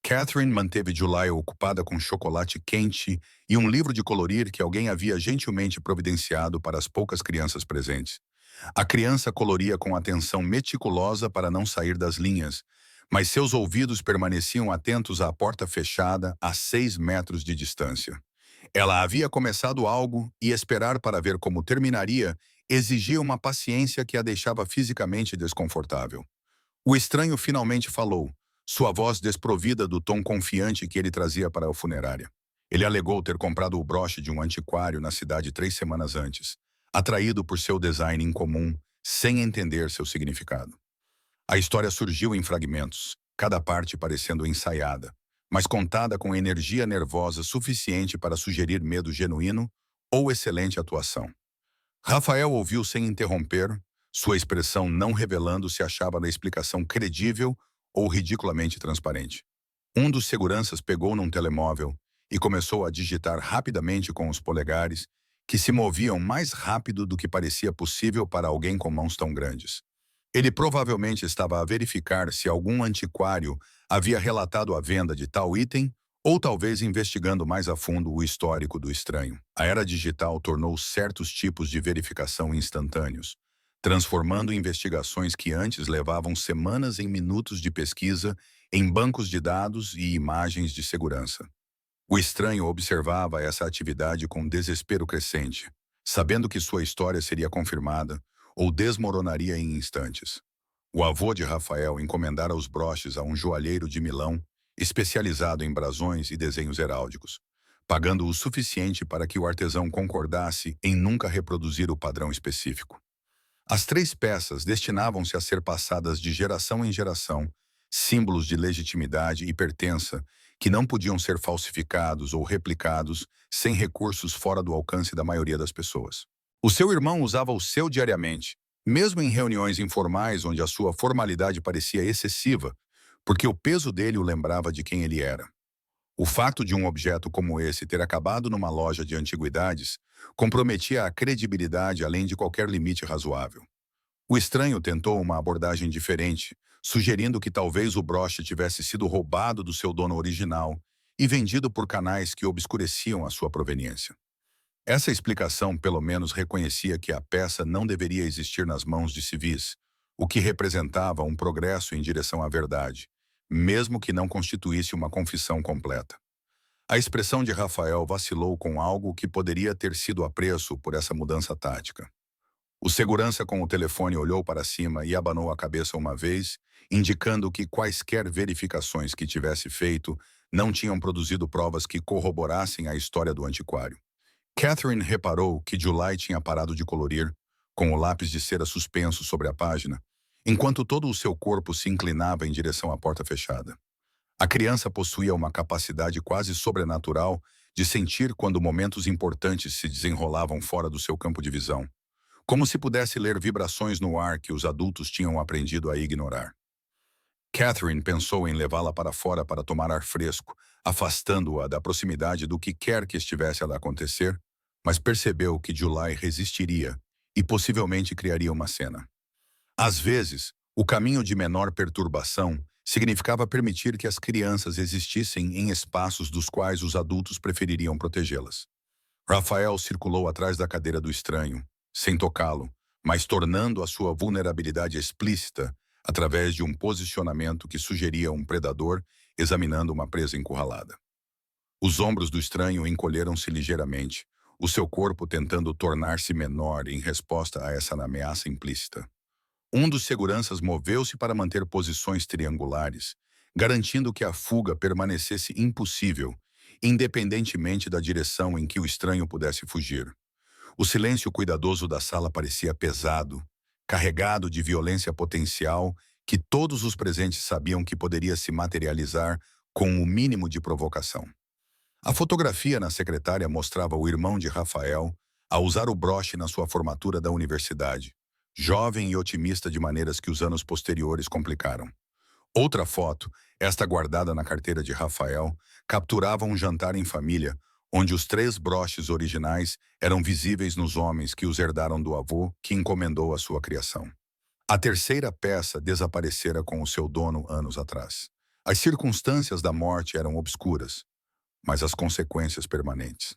Catherine manteve July ocupada com chocolate quente e um livro de colorir que alguém havia gentilmente providenciado para as poucas crianças presentes, A criança coloria com atenção meticulosa para não sair das linhas, mas seus ouvidos permaneciam atentos à porta fechada a 6 metros de distância. Ela havia começado algo e esperar para ver como terminaria exigia uma paciência que a deixava fisicamente desconfortável. O estranho finalmente falou, sua voz desprovida do tom confiante que ele trazia para a funerária. Ele alegou ter comprado o broche de um antiquário na cidade 3 semanas antes, atraído por seu design incomum, sem entender seu significado. A história surgiu em fragmentos, cada parte parecendo ensaiada, mas contada com energia nervosa suficiente para sugerir medo genuíno ou excelente atuação. Rafael ouviu sem interromper, sua expressão não revelando se achava na explicação credível ou ridiculamente transparente. Um dos seguranças pegou num telemóvel e começou a digitar rapidamente com os polegares, que se moviam mais rápido do que parecia possível para alguém com mãos tão grandes. Ele provavelmente estava a verificar se algum antiquário havia relatado a venda de tal item ou talvez investigando mais a fundo o histórico do estranho. A era digital tornou certos tipos de verificação instantâneos, transformando investigações que antes levavam semanas em minutos de pesquisa em bancos de dados e imagens de segurança. O estranho observava essa atividade com desespero crescente, sabendo que sua história seria confirmada ou desmoronaria em instantes. O avô de Rafael encomendara os broches a um joalheiro de Milão, especializado em brasões e desenhos heráldicos, pagando o suficiente para que o artesão concordasse em nunca reproduzir o padrão específico. As 3 peças destinavam-se a ser passadas de geração em geração, símbolos de legitimidade e pertença que não podiam ser falsificados ou replicados sem recursos fora do alcance da maioria das pessoas. O seu irmão usava o seu diariamente, mesmo em reuniões informais onde a sua formalidade parecia excessiva, porque o peso dele o lembrava de quem ele era. O fato de um objeto como esse ter acabado numa loja de antiguidades comprometia a credibilidade além de qualquer limite razoável. O estranho tentou uma abordagem diferente, sugerindo que talvez o broche tivesse sido roubado do seu dono original e vendido por canais que obscureciam a sua proveniência. Essa explicação pelo menos reconhecia que a peça não deveria existir nas mãos de civis, o que representava um progresso em direção à verdade, mesmo que não constituísse uma confissão completa. A expressão de Rafael vacilou com algo que poderia ter sido apreço por essa mudança tática. O segurança com o telefone olhou para cima e abanou a cabeça uma vez, indicando que quaisquer verificações que tivesse feito não tinham produzido provas que corroborassem a história do antiquário. Catherine reparou que July tinha parado de colorir, com o lápis de cera suspenso sobre a página, enquanto todo o seu corpo se inclinava em direção à porta fechada. A criança possuía uma capacidade quase sobrenatural de sentir quando momentos importantes se desenrolavam fora do seu campo de visão, como se pudesse ler vibrações no ar que os adultos tinham aprendido a ignorar. Catherine pensou em levá-la para fora para tomar ar fresco, afastando-a da proximidade do que quer que estivesse a acontecer, mas percebeu que July resistiria e possivelmente criaria uma cena. Às vezes, o caminho de menor perturbação significava permitir que as crianças existissem em espaços dos quais os adultos prefeririam protegê-las. Rafael circulou atrás da cadeira do estranho, sem tocá-lo, mas tornando a sua vulnerabilidade explícita através de um posicionamento que sugeria um predador examinando uma presa encurralada. Os ombros do estranho encolheram-se ligeiramente, o seu corpo tentando tornar-se menor em resposta a essa ameaça implícita. Um dos seguranças moveu-se para manter posições triangulares, garantindo que a fuga permanecesse impossível, independentemente da direção em que o estranho pudesse fugir. O silêncio cuidadoso da sala parecia pesado, carregado de violência potencial que todos os presentes sabiam que poderia se materializar com o mínimo de provocação. A fotografia na secretária mostrava o irmão de Rafael a usar o broche na sua formatura da universidade, jovem e otimista de maneiras que os anos posteriores complicaram. Outra foto, esta guardada na carteira de Rafael, capturava um jantar em família, onde os 3 broches originais eram visíveis nos homens que os herdaram do avô que encomendou a sua criação. A terceira peça desaparecera com o seu dono anos atrás. As circunstâncias da morte eram obscuras, mas as consequências permanentes.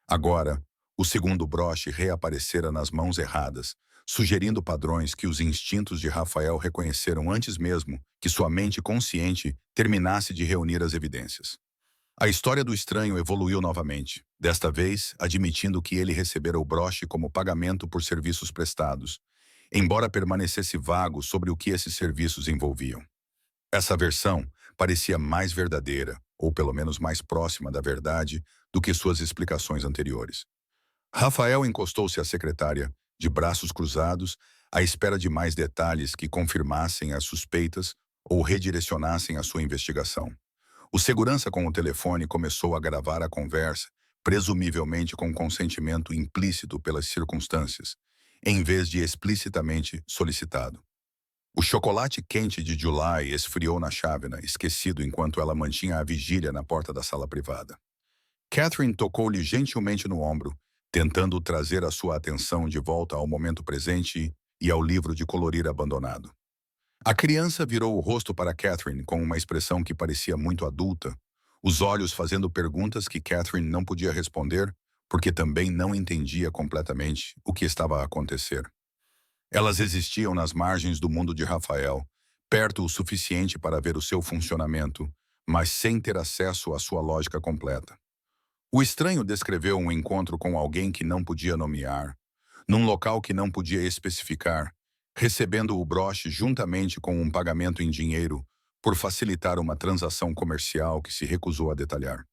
Agora, o segundo broche reaparecera nas mãos erradas, sugerindo padrões que os instintos de Rafael reconheceram antes mesmo que sua mente consciente terminasse de reunir as evidências. A história do estranho evoluiu novamente, desta vez admitindo que ele recebera o broche como pagamento por serviços prestados, embora permanecesse vago sobre o que esses serviços envolviam. Essa versão parecia mais verdadeira, ou pelo menos mais próxima da verdade, do que suas explicações anteriores. Rafael encostou-se à secretária, de braços cruzados, à espera de mais detalhes que confirmassem as suspeitas ou redirecionassem a sua investigação. O segurança com o telefone começou a gravar a conversa, presumivelmente com consentimento implícito pelas circunstâncias, em vez de explicitamente solicitado. O chocolate quente de July esfriou na chávena, esquecido enquanto ela mantinha a vigília na porta da sala privada. Catherine tocou-lhe gentilmente no ombro, tentando trazer a sua atenção de volta ao momento presente e ao livro de colorir abandonado. A criança virou o rosto para Catherine com uma expressão que parecia muito adulta, os olhos fazendo perguntas que Catherine não podia responder, porque também não entendia completamente o que estava a acontecer. Elas existiam nas margens do mundo de Rafael, perto o suficiente para ver o seu funcionamento, mas sem ter acesso à sua lógica completa. O estranho descreveu um encontro com alguém que não podia nomear, num local que não podia especificar, recebendo o broche juntamente com um pagamento em dinheiro por facilitar uma transação comercial que se recusou a detalhar.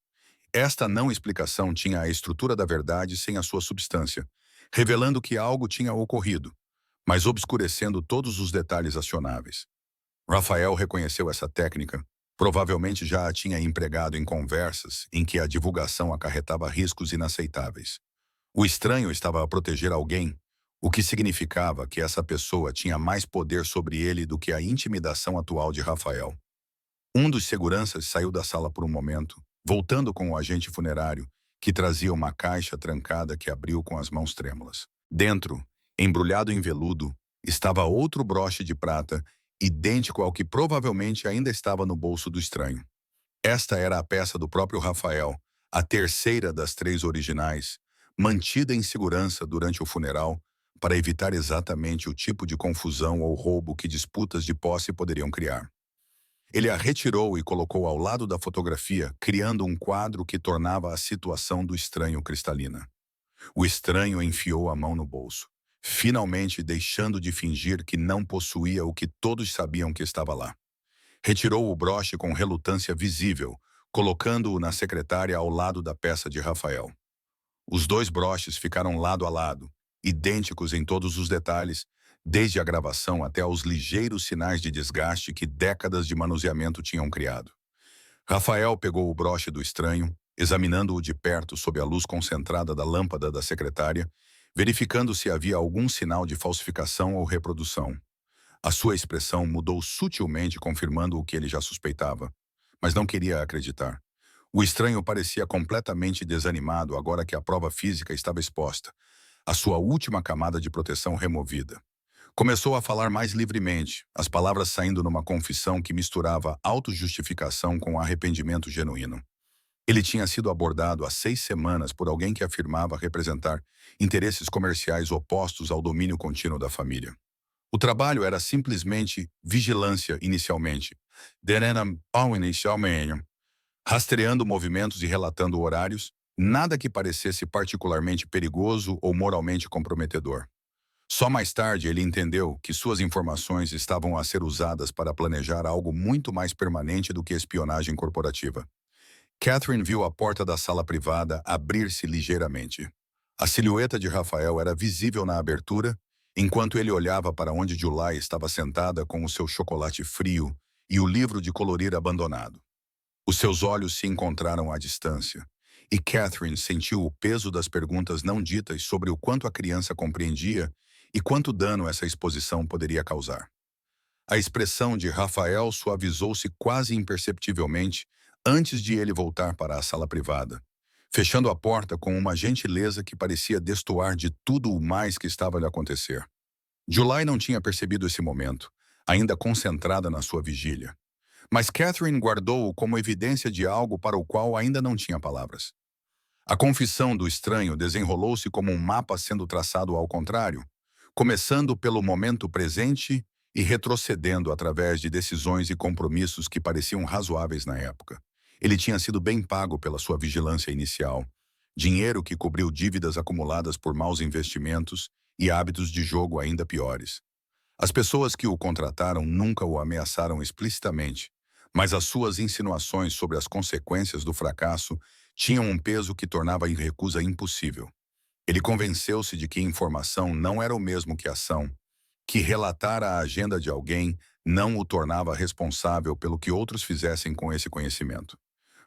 Esta não explicação tinha a estrutura da verdade sem a sua substância, revelando que algo tinha ocorrido, mas obscurecendo todos os detalhes acionáveis. Rafael reconheceu essa técnica. Provavelmente já a tinha empregado em conversas em que a divulgação acarretava riscos inaceitáveis. O estranho estava a proteger alguém, o que significava que essa pessoa tinha mais poder sobre ele do que a intimidação atual de Rafael. Um dos seguranças saiu da sala por um momento, voltando com o agente funerário, que trazia uma caixa trancada que abriu com as mãos trêmulas. Dentro, embrulhado em veludo, estava outro broche de prata idêntico ao que provavelmente ainda estava no bolso do estranho. Esta era a peça do próprio Rafael, a terceira das 3 originais, mantida em segurança durante o funeral para evitar exatamente o tipo de confusão ou roubo que disputas de posse poderiam criar. Ele a retirou e colocou ao lado da fotografia, criando um quadro que tornava a situação do estranho cristalina. O estranho enfiou a mão no bolso, finalmente deixando de fingir que não possuía o que todos sabiam que estava lá. Retirou o broche com relutância visível, colocando-o na secretária ao lado da peça de Rafael. Os 2 broches ficaram lado a lado, idênticos em todos os detalhes, desde a gravação até aos ligeiros sinais de desgaste que décadas de manuseamento tinham criado. Rafael pegou o broche do estranho, examinando-o de perto sob a luz concentrada da lâmpada da secretária, verificando se havia algum sinal de falsificação ou reprodução. A sua expressão mudou sutilmente, confirmando o que ele já suspeitava, mas não queria acreditar. O estranho parecia completamente desanimado agora que a prova física estava exposta, a sua última camada de proteção removida. Começou a falar mais livremente, as palavras saindo numa confissão que misturava autojustificação com arrependimento genuíno. Ele tinha sido abordado há 6 semanas por alguém que afirmava representar interesses comerciais opostos ao domínio contínuo da família. O trabalho era simplesmente vigilância inicialmente, rastreando movimentos e relatando horários, nada que parecesse particularmente perigoso ou moralmente comprometedor. Só mais tarde ele entendeu que suas informações estavam a ser usadas para planejar algo muito mais permanente do que espionagem corporativa. Catherine viu a porta da sala privada abrir-se ligeiramente. A silhueta de Rafael era visível na abertura, enquanto ele olhava para onde July estava sentada com o seu chocolate frio e o livro de colorir abandonado. Os seus olhos se encontraram à distância, e Catherine sentiu o peso das perguntas não ditas sobre o quanto a criança compreendia e quanto dano essa exposição poderia causar. A expressão de Rafael suavizou-se quase imperceptivelmente antes de ele voltar para a sala privada, fechando a porta com uma gentileza que parecia destoar de tudo o mais que estava a lhe acontecer. July não tinha percebido esse momento, ainda concentrada na sua vigília. Mas Catherine guardou-o como evidência de algo para o qual ainda não tinha palavras. A confissão do estranho desenrolou-se como um mapa sendo traçado ao contrário, começando pelo momento presente e retrocedendo através de decisões e compromissos que pareciam razoáveis na época. Ele tinha sido bem pago pela sua vigilância inicial, dinheiro que cobriu dívidas acumuladas por maus investimentos e hábitos de jogo ainda piores. As pessoas que o contrataram nunca o ameaçaram explicitamente, mas as suas insinuações sobre as consequências do fracasso tinham um peso que tornava a recusa impossível. Ele convenceu-se de que informação não era o mesmo que ação, que relatar a agenda de alguém não o tornava responsável pelo que outros fizessem com esse conhecimento.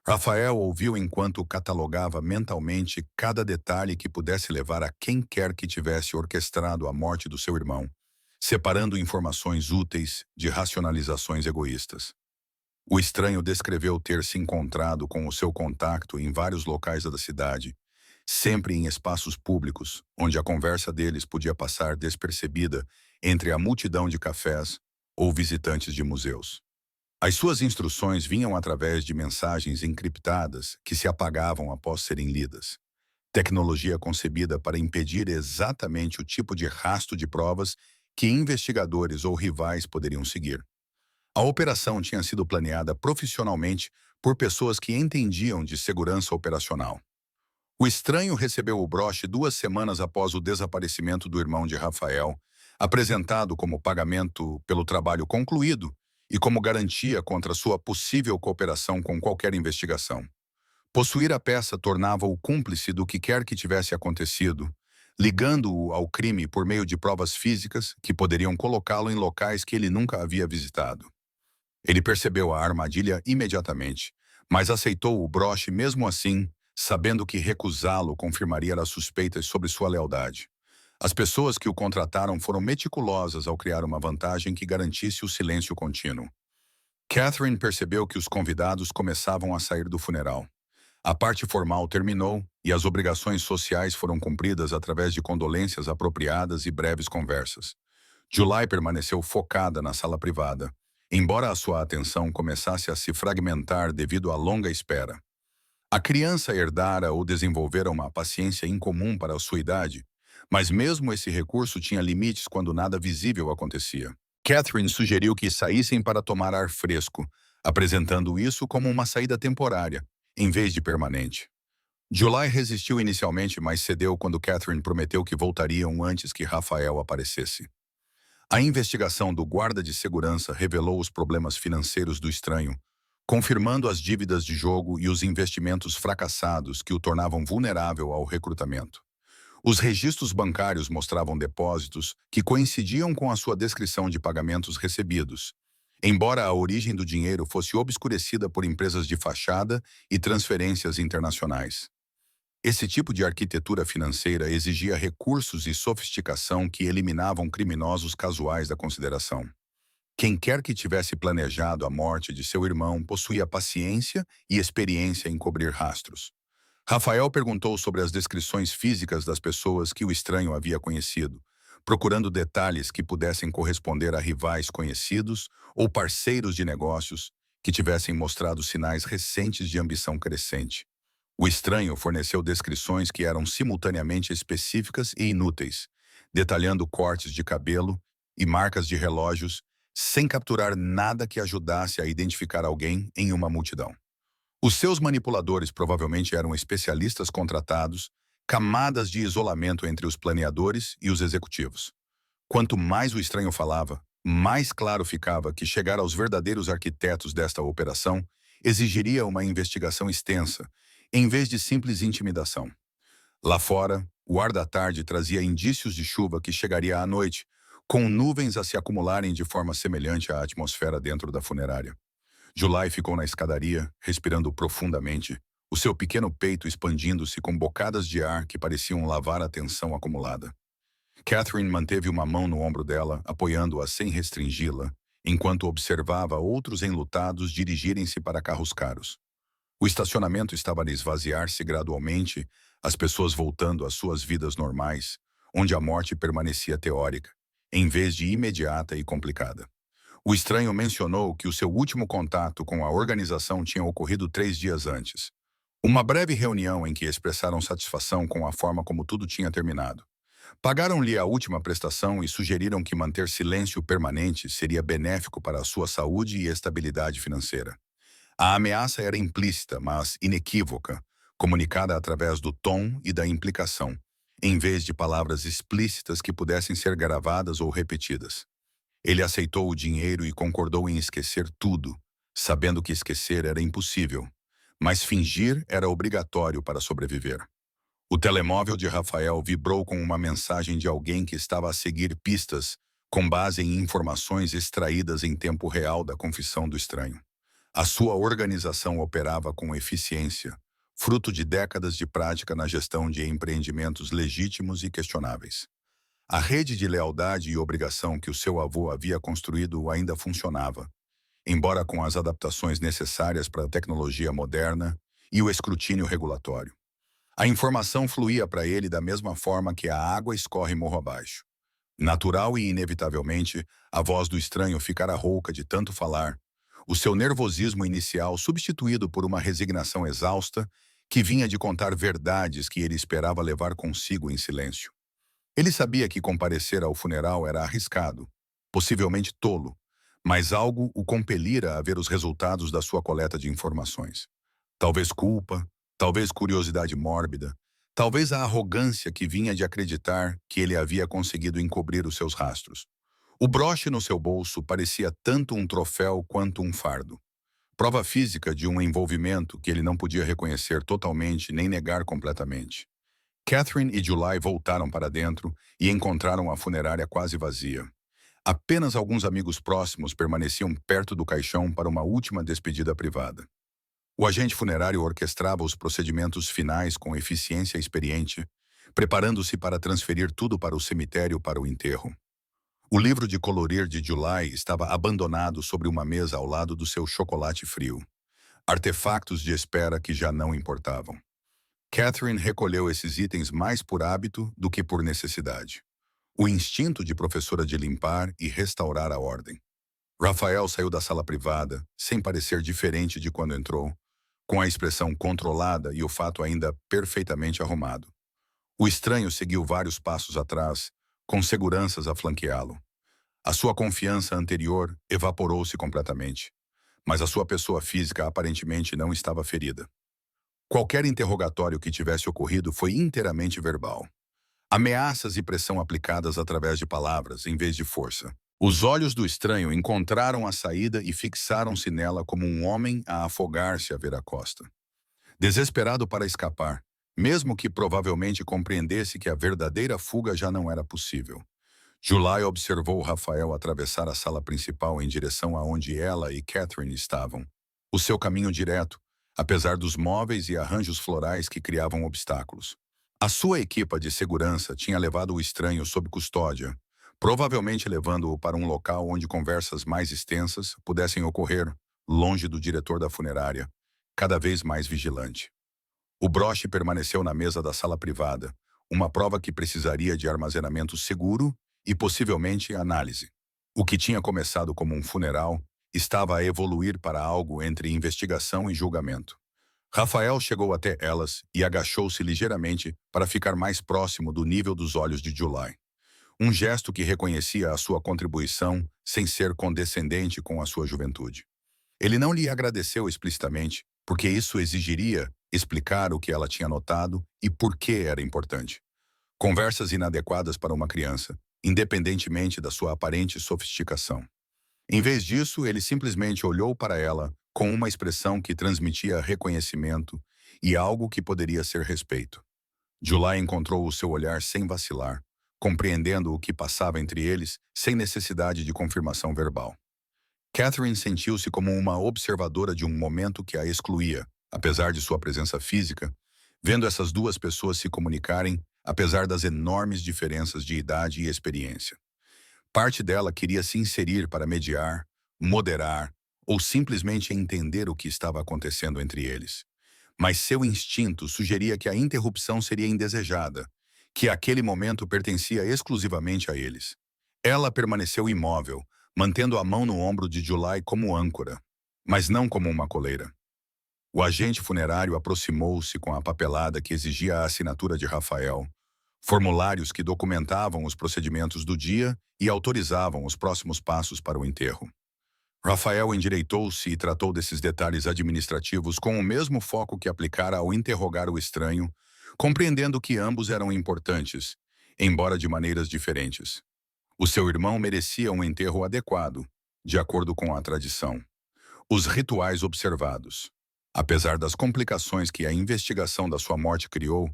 Rafael ouviu enquanto catalogava mentalmente cada detalhe que pudesse levar a quem quer que tivesse orquestrado a morte do seu irmão, separando informações úteis de racionalizações egoístas. O estranho descreveu ter se encontrado com o seu contacto em vários locais da cidade, sempre em espaços públicos, onde a conversa deles podia passar despercebida entre a multidão de cafés ou visitantes de museus. As suas instruções vinham através de mensagens encriptadas que se apagavam após serem lidas. Tecnologia concebida para impedir exatamente o tipo de rastro de provas que investigadores ou rivais poderiam seguir. A operação tinha sido planeada profissionalmente por pessoas que entendiam de segurança operacional. O estranho recebeu o broche 2 semanas após o desaparecimento do irmão de Rafael, apresentado como pagamento pelo trabalho concluído e como garantia contra sua possível cooperação com qualquer investigação. Possuir a peça tornava-o cúmplice do que quer que tivesse acontecido, ligando-o ao crime por meio de provas físicas que poderiam colocá-lo em locais que ele nunca havia visitado. Ele percebeu a armadilha imediatamente, mas aceitou o broche mesmo assim, sabendo que recusá-lo confirmaria as suspeitas sobre sua lealdade. As pessoas que o contrataram foram meticulosas ao criar uma vantagem que garantisse o silêncio contínuo. Catherine percebeu que os convidados começavam a sair do funeral. A parte formal terminou e as obrigações sociais foram cumpridas através de condolências apropriadas e breves conversas. July permaneceu focada na sala privada, embora a sua atenção começasse a se fragmentar devido à longa espera. A criança herdara ou desenvolvera uma paciência incomum para a sua idade, mas mesmo esse recurso tinha limites quando nada visível acontecia. Catherine sugeriu que saíssem para tomar ar fresco, apresentando isso como uma saída temporária, em vez de permanente. July resistiu inicialmente, mas cedeu quando Catherine prometeu que voltariam antes que Rafael aparecesse. A investigação do guarda de segurança revelou os problemas financeiros do estranho, confirmando as dívidas de jogo e os investimentos fracassados que o tornavam vulnerável ao recrutamento. Os registros bancários mostravam depósitos que coincidiam com a sua descrição de pagamentos recebidos, embora a origem do dinheiro fosse obscurecida por empresas de fachada e transferências internacionais. Esse tipo de arquitetura financeira exigia recursos e sofisticação que eliminavam criminosos casuais da consideração. Quem quer que tivesse planejado a morte de seu irmão possuía paciência e experiência em cobrir rastros. Rafael perguntou sobre as descrições físicas das pessoas que o estranho havia conhecido, procurando detalhes que pudessem corresponder a rivais conhecidos ou parceiros de negócios que tivessem mostrado sinais recentes de ambição crescente. O estranho forneceu descrições que eram simultaneamente específicas e inúteis, detalhando cortes de cabelo e marcas de relógios, sem capturar nada que ajudasse a identificar alguém em uma multidão. Os seus manipuladores provavelmente eram especialistas contratados, camadas de isolamento entre os planeadores e os executivos. Quanto mais o estranho falava, mais claro ficava que chegar aos verdadeiros arquitetos desta operação exigiria uma investigação extensa, em vez de simples intimidação. Lá fora, o ar da tarde trazia indícios de chuva que chegaria à noite, com nuvens a se acumularem de forma semelhante à atmosfera dentro da funerária. July ficou na escadaria, respirando profundamente, o seu pequeno peito expandindo-se com bocadas de ar que pareciam lavar a tensão acumulada. Catherine manteve uma mão no ombro dela, apoiando-a sem restringi-la, enquanto observava outros enlutados dirigirem-se para carros caros. O estacionamento estava a esvaziar-se gradualmente, as pessoas voltando às suas vidas normais, onde a morte permanecia teórica, em vez de imediata e complicada. O estranho mencionou que o seu último contato com a organização tinha ocorrido 3 dias antes. Uma breve reunião em que expressaram satisfação com a forma como tudo tinha terminado. Pagaram-lhe a última prestação e sugeriram que manter silêncio permanente seria benéfico para a sua saúde e estabilidade financeira. A ameaça era implícita, mas inequívoca, comunicada através do tom e da implicação, em vez de palavras explícitas que pudessem ser gravadas ou repetidas. Ele aceitou o dinheiro e concordou em esquecer tudo, sabendo que esquecer era impossível, mas fingir era obrigatório para sobreviver. O telemóvel de Rafael vibrou com uma mensagem de alguém que estava a seguir pistas com base em informações extraídas em tempo real da confissão do estranho. A sua organização operava com eficiência, fruto de décadas de prática na gestão de empreendimentos legítimos e questionáveis. A rede de lealdade e obrigação que o seu avô havia construído ainda funcionava, embora com as adaptações necessárias para a tecnologia moderna e o escrutínio regulatório. A informação fluía para ele da mesma forma que a água escorre morro abaixo. Natural e inevitavelmente, a voz do estranho ficara rouca de tanto falar, o seu nervosismo inicial substituído por uma resignação exausta que vinha de contar verdades que ele esperava levar consigo em silêncio. Ele sabia que comparecer ao funeral era arriscado, possivelmente tolo, mas algo o compelira a ver os resultados da sua coleta de informações. Talvez culpa, talvez curiosidade mórbida, talvez a arrogância que vinha de acreditar que ele havia conseguido encobrir os seus rastros. O broche no seu bolso parecia tanto um troféu quanto um fardo. Prova física de um envolvimento que ele não podia reconhecer totalmente nem negar completamente. Catherine e July voltaram para dentro e encontraram a funerária quase vazia. Apenas alguns amigos próximos permaneciam perto do caixão para uma última despedida privada. O agente funerário orquestrava os procedimentos finais com eficiência experiente, preparando-se para transferir tudo para o cemitério para o enterro. O livro de colorir de July estava abandonado sobre uma mesa ao lado do seu chocolate frio. Artefactos de espera que já não importavam. Catherine recolheu esses itens mais por hábito do que por necessidade. O instinto de professora de limpar e restaurar a ordem. Rafael saiu da sala privada, sem parecer diferente de quando entrou, com a expressão controlada e o fato ainda perfeitamente arrumado. O estranho seguiu vários passos atrás, com seguranças a flanqueá-lo. A sua confiança anterior evaporou-se completamente, mas a sua pessoa física aparentemente não estava ferida. Qualquer interrogatório que tivesse ocorrido foi inteiramente verbal. Ameaças e pressão aplicadas através de palavras, em vez de força. Os olhos do estranho encontraram a saída e fixaram-se nela como um homem a afogar-se a ver a costa. Desesperado para escapar, mesmo que provavelmente compreendesse que a verdadeira fuga já não era possível. July observou Rafael atravessar a sala principal em direção aonde ela e Catherine estavam. O seu caminho direto, apesar dos móveis e arranjos florais que criavam obstáculos. A sua equipa de segurança tinha levado o estranho sob custódia, provavelmente levando-o para um local onde conversas mais extensas pudessem ocorrer, longe do diretor da funerária, cada vez mais vigilante. O broche permaneceu na mesa da sala privada, uma prova que precisaria de armazenamento seguro e possivelmente análise. O que tinha começado como um funeral estava a evoluir para algo entre investigação e julgamento. Rafael chegou até elas e agachou-se ligeiramente para ficar mais próximo do nível dos olhos de July. Um gesto que reconhecia a sua contribuição sem ser condescendente com a sua juventude. Ele não lhe agradeceu explicitamente, porque isso exigiria explicar o que ela tinha notado e por que era importante. Conversas inadequadas para uma criança, independentemente da sua aparente sofisticação. Em vez disso, ele simplesmente olhou para ela com uma expressão que transmitia reconhecimento e algo que poderia ser respeito. July encontrou o seu olhar sem vacilar, compreendendo o que passava entre eles sem necessidade de confirmação verbal. Catherine sentiu-se como uma observadora de um momento que a excluía, apesar de sua presença física, vendo essas duas pessoas se comunicarem, apesar das enormes diferenças de idade e experiência. Parte dela queria se inserir para mediar, moderar ou simplesmente entender o que estava acontecendo entre eles. Mas seu instinto sugeria que a interrupção seria indesejada, que aquele momento pertencia exclusivamente a eles. Ela permaneceu imóvel, mantendo a mão no ombro de July como âncora, mas não como uma coleira. O agente funerário aproximou-se com a papelada que exigia a assinatura de Rafael, formulários que documentavam os procedimentos do dia e autorizavam os próximos passos para o enterro. Rafael endireitou-se e tratou desses detalhes administrativos com o mesmo foco que aplicara ao interrogar o estranho, compreendendo que ambos eram importantes, embora de maneiras diferentes. O seu irmão merecia um enterro adequado, de acordo com a tradição. Os rituais observados. Apesar das complicações que a investigação da sua morte criou,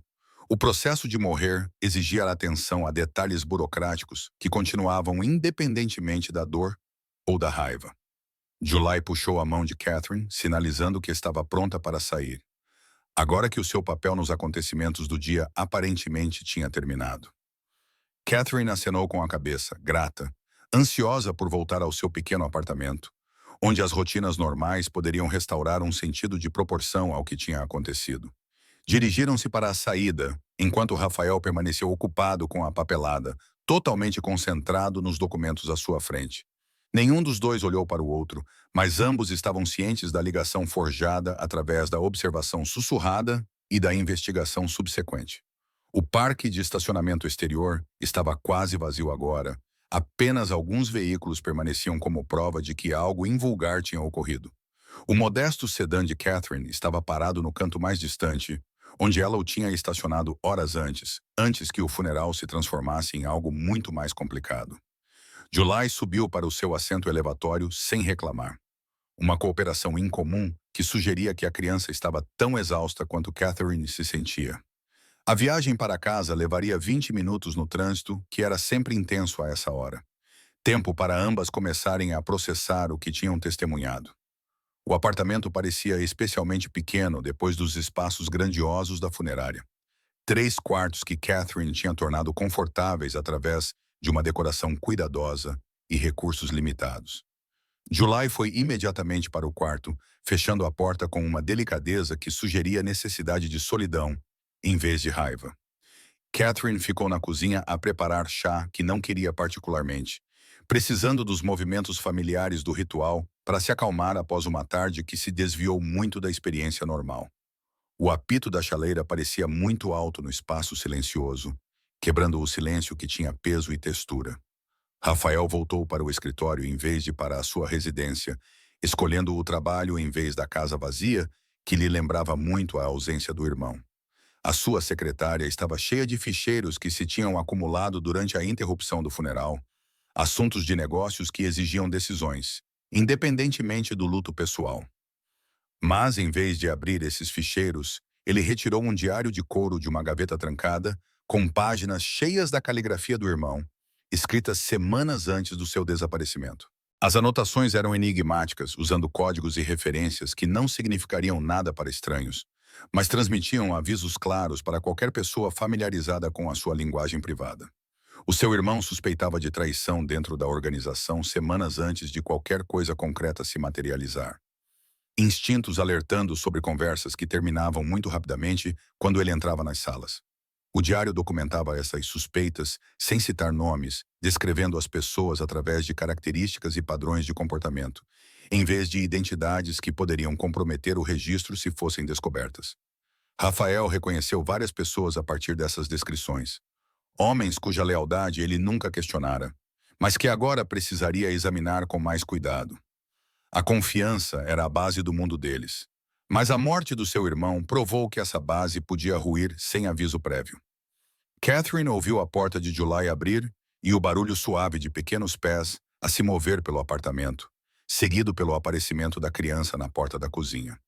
o processo de morrer exigia atenção a detalhes burocráticos que continuavam independentemente da dor ou da raiva. July puxou a mão de Catherine, sinalizando que estava pronta para sair, agora que o seu papel nos acontecimentos do dia aparentemente tinha terminado. Catherine acenou com a cabeça, grata, ansiosa por voltar ao seu pequeno apartamento, onde as rotinas normais poderiam restaurar um sentido de proporção ao que tinha acontecido. Dirigiram-se para a saída, enquanto Rafael permaneceu ocupado com a papelada, totalmente concentrado nos documentos à sua frente. Nenhum dos dois olhou para o outro, mas ambos estavam cientes da ligação forjada através da observação sussurrada e da investigação subsequente. O parque de estacionamento exterior estava quase vazio agora. Apenas alguns veículos permaneciam como prova de que algo invulgar tinha ocorrido. O modesto sedã de Catherine estava parado no canto mais distante, onde ela o tinha estacionado horas antes que o funeral se transformasse em algo muito mais complicado. July subiu para o seu assento elevatório sem reclamar. Uma cooperação incomum que sugeria que a criança estava tão exausta quanto Catherine se sentia. A viagem para casa levaria 20 minutos no trânsito, que era sempre intenso a essa hora. Tempo para ambas começarem a processar o que tinham testemunhado. O apartamento parecia especialmente pequeno depois dos espaços grandiosos da funerária. 3 quartos que Catherine tinha tornado confortáveis através de uma decoração cuidadosa e recursos limitados. July foi imediatamente para o quarto, fechando a porta com uma delicadeza que sugeria necessidade de solidão, em vez de raiva. Catherine ficou na cozinha a preparar chá que não queria particularmente, precisando dos movimentos familiares do ritual para se acalmar após uma tarde que se desviou muito da experiência normal. O apito da chaleira parecia muito alto no espaço silencioso, quebrando o silêncio que tinha peso e textura. Rafael voltou para o escritório em vez de para a sua residência, escolhendo o trabalho em vez da casa vazia, que lhe lembrava muito a ausência do irmão. A sua secretária estava cheia de ficheiros que se tinham acumulado durante a interrupção do funeral, assuntos de negócios que exigiam decisões, independentemente do luto pessoal. Mas, em vez de abrir esses ficheiros, ele retirou um diário de couro de uma gaveta trancada, com páginas cheias da caligrafia do irmão, escritas semanas antes do seu desaparecimento. As anotações eram enigmáticas, usando códigos e referências que não significariam nada para estranhos, mas transmitiam avisos claros para qualquer pessoa familiarizada com a sua linguagem privada. O seu irmão suspeitava de traição dentro da organização semanas antes de qualquer coisa concreta se materializar. Instintos alertando sobre conversas que terminavam muito rapidamente quando ele entrava nas salas. O diário documentava essas suspeitas sem citar nomes, descrevendo as pessoas através de características e padrões de comportamento, em vez de identidades que poderiam comprometer o registro se fossem descobertas. Rafael reconheceu várias pessoas a partir dessas descrições. Homens cuja lealdade ele nunca questionara, mas que agora precisaria examinar com mais cuidado. A confiança era a base do mundo deles. Mas a morte do seu irmão provou que essa base podia ruir sem aviso prévio. Catherine ouviu a porta de July abrir e o barulho suave de pequenos pés a se mover pelo apartamento, seguido pelo aparecimento da criança na porta da cozinha.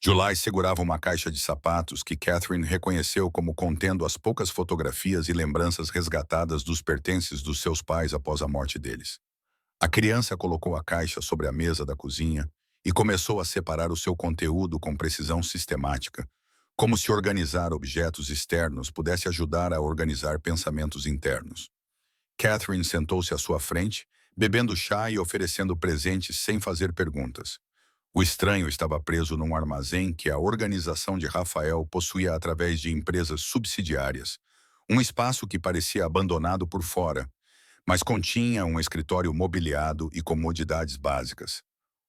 July segurava uma caixa de sapatos que Catherine reconheceu como contendo as poucas fotografias e lembranças resgatadas dos pertences dos seus pais após a morte deles. A criança colocou a caixa sobre a mesa da cozinha e começou a separar o seu conteúdo com precisão sistemática, como se organizar objetos externos pudesse ajudar a organizar pensamentos internos. Catherine sentou-se à sua frente, bebendo chá e oferecendo presentes sem fazer perguntas. O estranho estava preso num armazém que a organização de Rafael possuía através de empresas subsidiárias, um espaço que parecia abandonado por fora, mas continha um escritório mobiliado e comodidades básicas.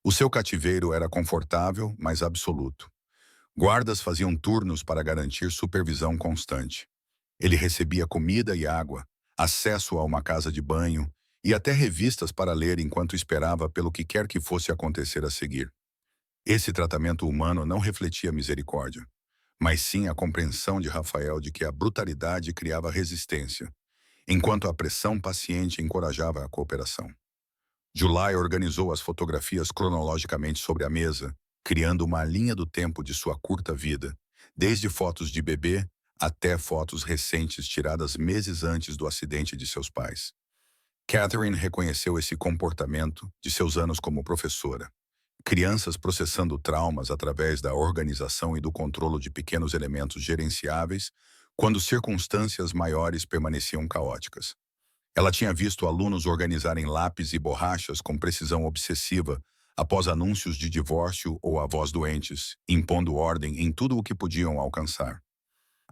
O seu cativeiro era confortável, mas absoluto. Guardas faziam turnos para garantir supervisão constante. Ele recebia comida e água, acesso a uma casa de banho e até revistas para ler enquanto esperava pelo que quer que fosse acontecer a seguir. Esse tratamento humano não refletia misericórdia, mas sim a compreensão de Rafael de que a brutalidade criava resistência, enquanto a pressão paciente encorajava a cooperação. July organizou as fotografias cronologicamente sobre a mesa, criando uma linha do tempo de sua curta vida, desde fotos de bebê até fotos recentes tiradas meses antes do acidente de seus pais. Catherine reconheceu esse comportamento de seus anos como professora. Crianças processando traumas através da organização e do controle de pequenos elementos gerenciáveis, quando circunstâncias maiores permaneciam caóticas. Ela tinha visto alunos organizarem lápis e borrachas com precisão obsessiva após anúncios de divórcio ou avós doentes, impondo ordem em tudo o que podiam alcançar.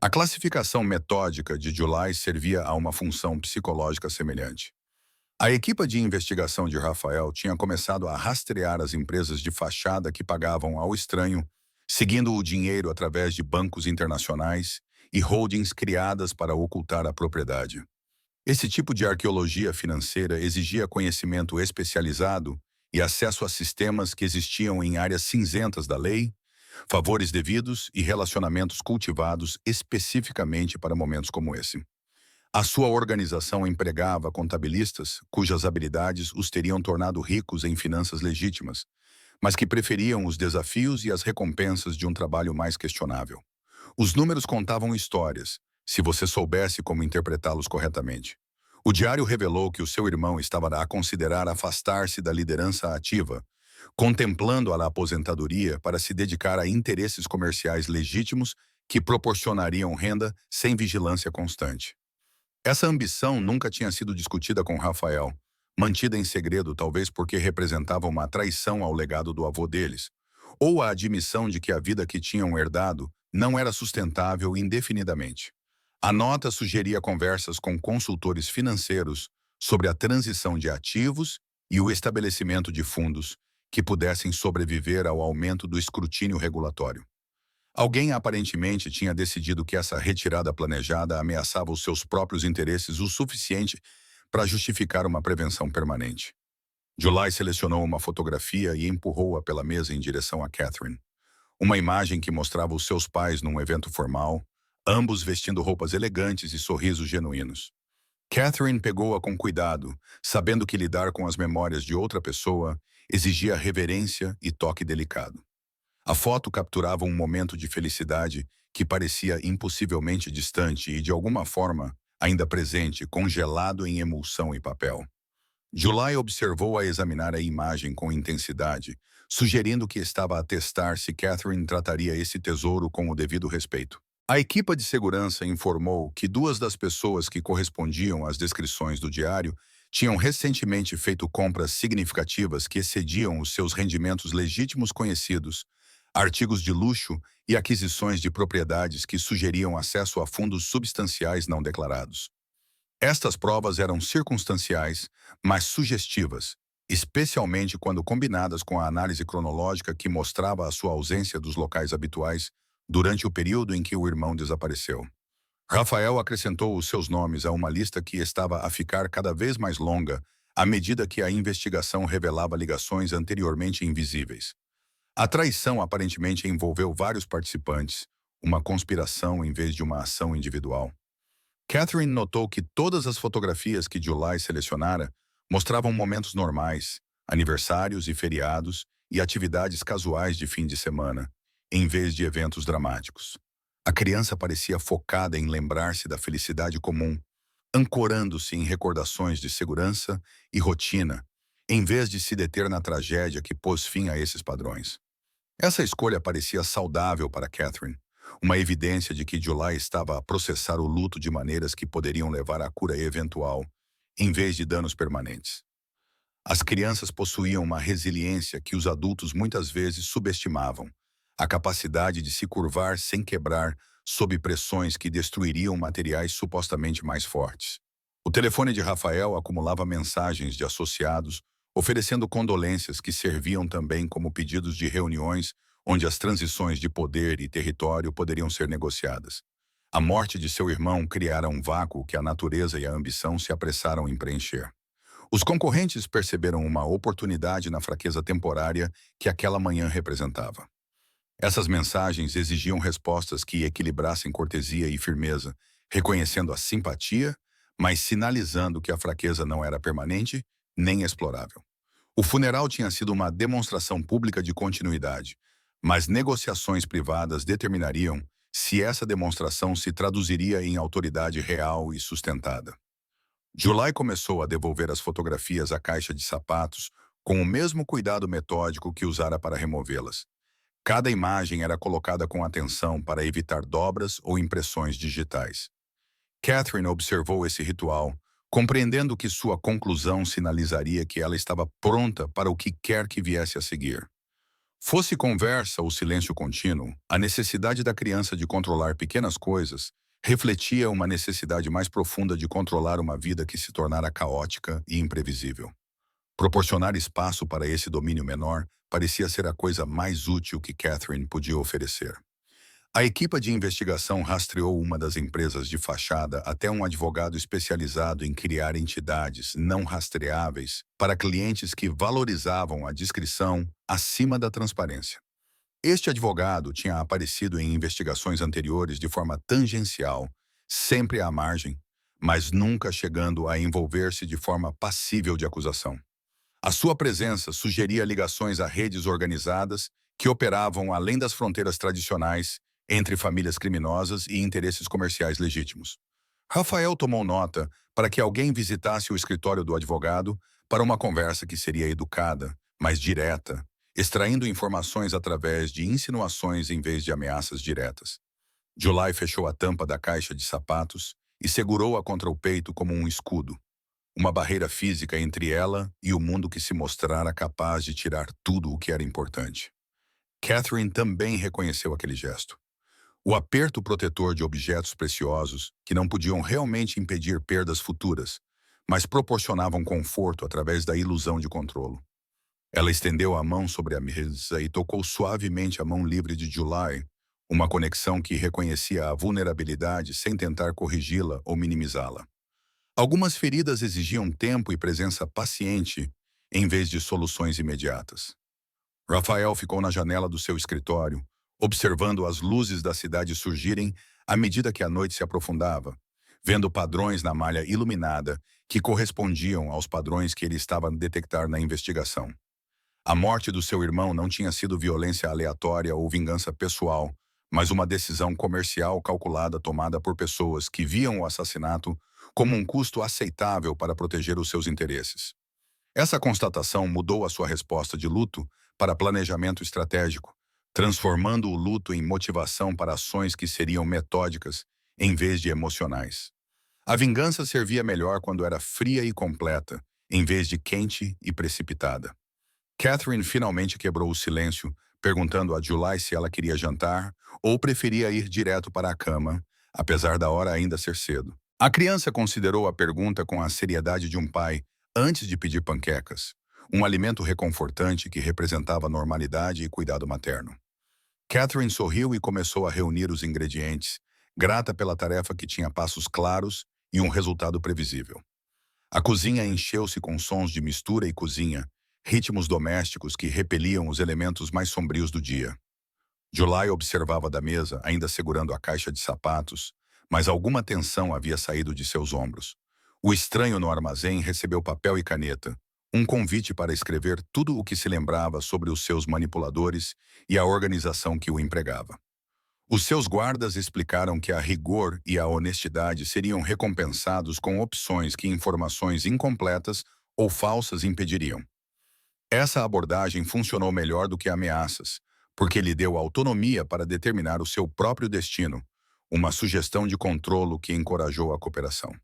A classificação metódica de July servia a uma função psicológica semelhante. A equipe de investigação de Rafael tinha começado a rastrear as empresas de fachada que pagavam ao estranho, seguindo o dinheiro através de bancos internacionais e holdings criadas para ocultar a propriedade. Esse tipo de arqueologia financeira exigia conhecimento especializado e acesso a sistemas que existiam em áreas cinzentas da lei, favores devidos e relacionamentos cultivados especificamente para momentos como esse. A sua organização empregava contabilistas cujas habilidades os teriam tornado ricos em finanças legítimas, mas que preferiam os desafios e as recompensas de um trabalho mais questionável. Os números contavam histórias, se você soubesse como interpretá-los corretamente. O diário revelou que o seu irmão estava a considerar afastar-se da liderança ativa, contemplando a aposentadoria para se dedicar a interesses comerciais legítimos que proporcionariam renda sem vigilância constante. Essa ambição nunca tinha sido discutida com Rafael, mantida em segredo talvez porque representava uma traição ao legado do avô deles, ou a admissão de que a vida que tinham herdado não era sustentável indefinidamente. A nota sugeria conversas com consultores financeiros sobre a transição de ativos e o estabelecimento de fundos que pudessem sobreviver ao aumento do escrutínio regulatório. Alguém aparentemente tinha decidido que essa retirada planejada ameaçava os seus próprios interesses o suficiente para justificar uma prevenção permanente. July selecionou uma fotografia e empurrou-a pela mesa em direção a Catherine. Uma imagem que mostrava os seus pais num evento formal, ambos vestindo roupas elegantes e sorrisos genuínos. Catherine pegou-a com cuidado, sabendo que lidar com as memórias de outra pessoa exigia reverência e toque delicado. A foto capturava um momento de felicidade que parecia impossivelmente distante e, de alguma forma, ainda presente, congelado em emulsão e papel. July observou-a examinar a imagem com intensidade, sugerindo que estava a testar se Catherine trataria esse tesouro com o devido respeito. A equipa de segurança informou que duas das pessoas que correspondiam às descrições do diário tinham recentemente feito compras significativas que excediam os seus rendimentos legítimos conhecidos, artigos de luxo e aquisições de propriedades que sugeriam acesso a fundos substanciais não declarados. Estas provas eram circunstanciais, mas sugestivas, especialmente quando combinadas com a análise cronológica que mostrava a sua ausência dos locais habituais durante o período em que o irmão desapareceu. Rafael acrescentou os seus nomes a uma lista que estava a ficar cada vez mais longa à medida que a investigação revelava ligações anteriormente invisíveis. A traição aparentemente envolveu vários participantes, uma conspiração em vez de uma ação individual. Catherine notou que todas as fotografias que July selecionara mostravam momentos normais, aniversários e feriados e atividades casuais de fim de semana, em vez de eventos dramáticos. A criança parecia focada em lembrar-se da felicidade comum, ancorando-se em recordações de segurança e rotina, em vez de se deter na tragédia que pôs fim a esses padrões. Essa escolha parecia saudável para Catherine, uma evidência de que July estava a processar o luto de maneiras que poderiam levar à cura eventual, em vez de danos permanentes. As crianças possuíam uma resiliência que os adultos muitas vezes subestimavam, a capacidade de se curvar sem quebrar sob pressões que destruiriam materiais supostamente mais fortes. O telefone de Rafael acumulava mensagens de associados, oferecendo condolências que serviam também como pedidos de reuniões onde as transições de poder e território poderiam ser negociadas. A morte de seu irmão criara um vácuo que a natureza e a ambição se apressaram em preencher. Os concorrentes perceberam uma oportunidade na fraqueza temporária que aquela manhã representava. Essas mensagens exigiam respostas que equilibrassem cortesia e firmeza, reconhecendo a simpatia, mas sinalizando que a fraqueza não era permanente nem explorável. O funeral tinha sido uma demonstração pública de continuidade, mas negociações privadas determinariam se essa demonstração se traduziria em autoridade real e sustentada. July começou a devolver as fotografias à caixa de sapatos com o mesmo cuidado metódico que usara para removê-las. Cada imagem era colocada com atenção para evitar dobras ou impressões digitais. Catherine observou esse ritual, compreendendo que sua conclusão sinalizaria que ela estava pronta para o que quer que viesse a seguir. Fosse conversa ou silêncio contínuo, a necessidade da criança de controlar pequenas coisas refletia uma necessidade mais profunda de controlar uma vida que se tornara caótica e imprevisível. Proporcionar espaço para esse domínio menor parecia ser a coisa mais útil que Catherine podia oferecer. A equipa de investigação rastreou uma das empresas de fachada até um advogado especializado em criar entidades não rastreáveis para clientes que valorizavam a discrição acima da transparência. Este advogado tinha aparecido em investigações anteriores de forma tangencial, sempre à margem, mas nunca chegando a envolver-se de forma passível de acusação. A sua presença sugeria ligações a redes organizadas que operavam além das fronteiras tradicionais entre famílias criminosas e interesses comerciais legítimos. Rafael tomou nota para que alguém visitasse o escritório do advogado para uma conversa que seria educada, mas direta, extraindo informações através de insinuações em vez de ameaças diretas. July fechou a tampa da caixa de sapatos e segurou-a contra o peito como um escudo, uma barreira física entre ela e o mundo que se mostrara capaz de tirar tudo o que era importante. Catherine também reconheceu aquele gesto. O aperto protetor de objetos preciosos que não podiam realmente impedir perdas futuras, mas proporcionavam conforto através da ilusão de controle. Ela estendeu a mão sobre a mesa e tocou suavemente a mão livre de July, uma conexão que reconhecia a vulnerabilidade sem tentar corrigi-la ou minimizá-la. Algumas feridas exigiam tempo e presença paciente em vez de soluções imediatas. Rafael ficou na janela do seu escritório, observando as luzes da cidade surgirem à medida que a noite se aprofundava, vendo padrões na malha iluminada que correspondiam aos padrões que ele estava a detectar na investigação. A morte do seu irmão não tinha sido violência aleatória ou vingança pessoal, mas uma decisão comercial calculada tomada por pessoas que viam o assassinato como um custo aceitável para proteger os seus interesses. Essa constatação mudou a sua resposta de luto para planejamento estratégico, transformando o luto em motivação para ações que seriam metódicas em vez de emocionais. A vingança servia melhor quando era fria e completa, em vez de quente e precipitada. Catherine finalmente quebrou o silêncio, perguntando a July se ela queria jantar ou preferia ir direto para a cama, apesar da hora ainda ser cedo. A criança considerou a pergunta com a seriedade de um pai antes de pedir panquecas, um alimento reconfortante que representava normalidade e cuidado materno. Catherine sorriu e começou a reunir os ingredientes, grata pela tarefa que tinha passos claros e um resultado previsível. A cozinha encheu-se com sons de mistura e cozinha, ritmos domésticos que repeliam os elementos mais sombrios do dia. July observava da mesa, ainda segurando a caixa de sapatos, mas alguma tensão havia saído de seus ombros. O estranho no armazém recebeu papel e caneta, um convite para escrever tudo o que se lembrava sobre os seus manipuladores e a organização que o empregava. Os seus guardas explicaram que a rigor e a honestidade seriam recompensados com opções que informações incompletas ou falsas impediriam. Essa abordagem funcionou melhor do que ameaças, porque lhe deu autonomia para determinar o seu próprio destino, uma sugestão de controlo que encorajou a cooperação.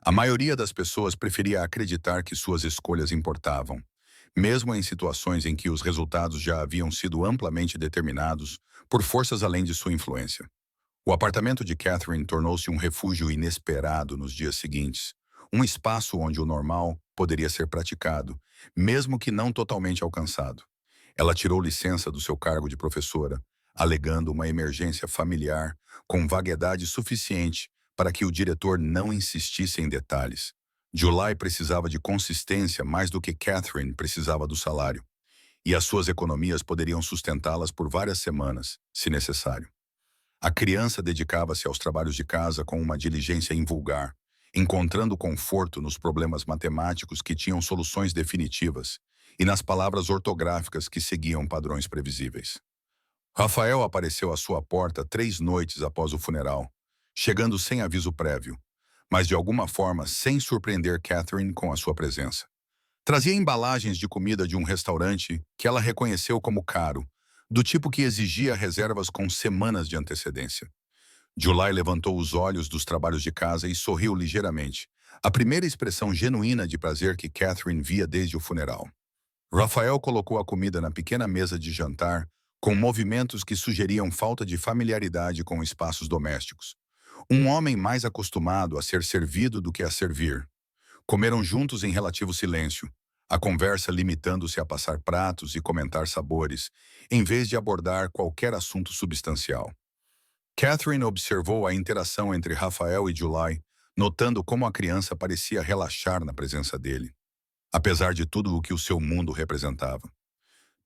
A maioria das pessoas preferia acreditar que suas escolhas importavam, mesmo em situações em que os resultados já haviam sido amplamente determinados por forças além de sua influência. O apartamento de Catherine tornou-se um refúgio inesperado nos dias seguintes, um espaço onde o normal poderia ser praticado, mesmo que não totalmente alcançado. Ela tirou licença do seu cargo de professora, alegando uma emergência familiar com vaguedade suficiente para que o diretor não insistisse em detalhes. July precisava de consistência mais do que Catherine precisava do salário, e as suas economias poderiam sustentá-las por várias semanas, se necessário. A criança dedicava-se aos trabalhos de casa com uma diligência invulgar, encontrando conforto nos problemas matemáticos que tinham soluções definitivas e nas palavras ortográficas que seguiam padrões previsíveis. Rafael apareceu à sua porta 3 noites após o funeral, chegando sem aviso prévio, mas de alguma forma sem surpreender Catherine com a sua presença. Trazia embalagens de comida de um restaurante que ela reconheceu como caro, do tipo que exigia reservas com semanas de antecedência. July levantou os olhos dos trabalhos de casa e sorriu ligeiramente, a primeira expressão genuína de prazer que Catherine via desde o funeral. Rafael colocou a comida na pequena mesa de jantar, com movimentos que sugeriam falta de familiaridade com espaços domésticos. Um homem mais acostumado a ser servido do que a servir. Comeram juntos em relativo silêncio, a conversa limitando-se a passar pratos e comentar sabores, em vez de abordar qualquer assunto substancial. Catherine observou a interação entre Rafael e July, notando como a criança parecia relaxar na presença dele, apesar de tudo o que o seu mundo representava.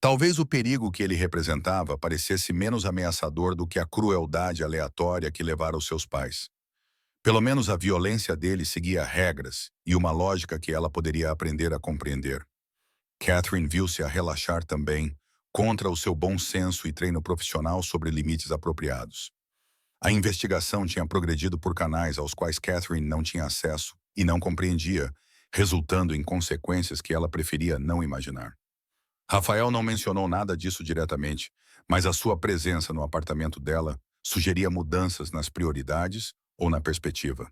Talvez o perigo que ele representava parecesse menos ameaçador do que a crueldade aleatória que levara os seus pais. Pelo menos a violência dele seguia regras e uma lógica que ela poderia aprender a compreender. Catherine viu-se a relaxar também, contra o seu bom senso e treino profissional sobre limites apropriados. A investigação tinha progredido por canais aos quais Catherine não tinha acesso e não compreendia, resultando em consequências que ela preferia não imaginar. Rafael não mencionou nada disso diretamente, mas a sua presença no apartamento dela sugeria mudanças nas prioridades ou na perspectiva.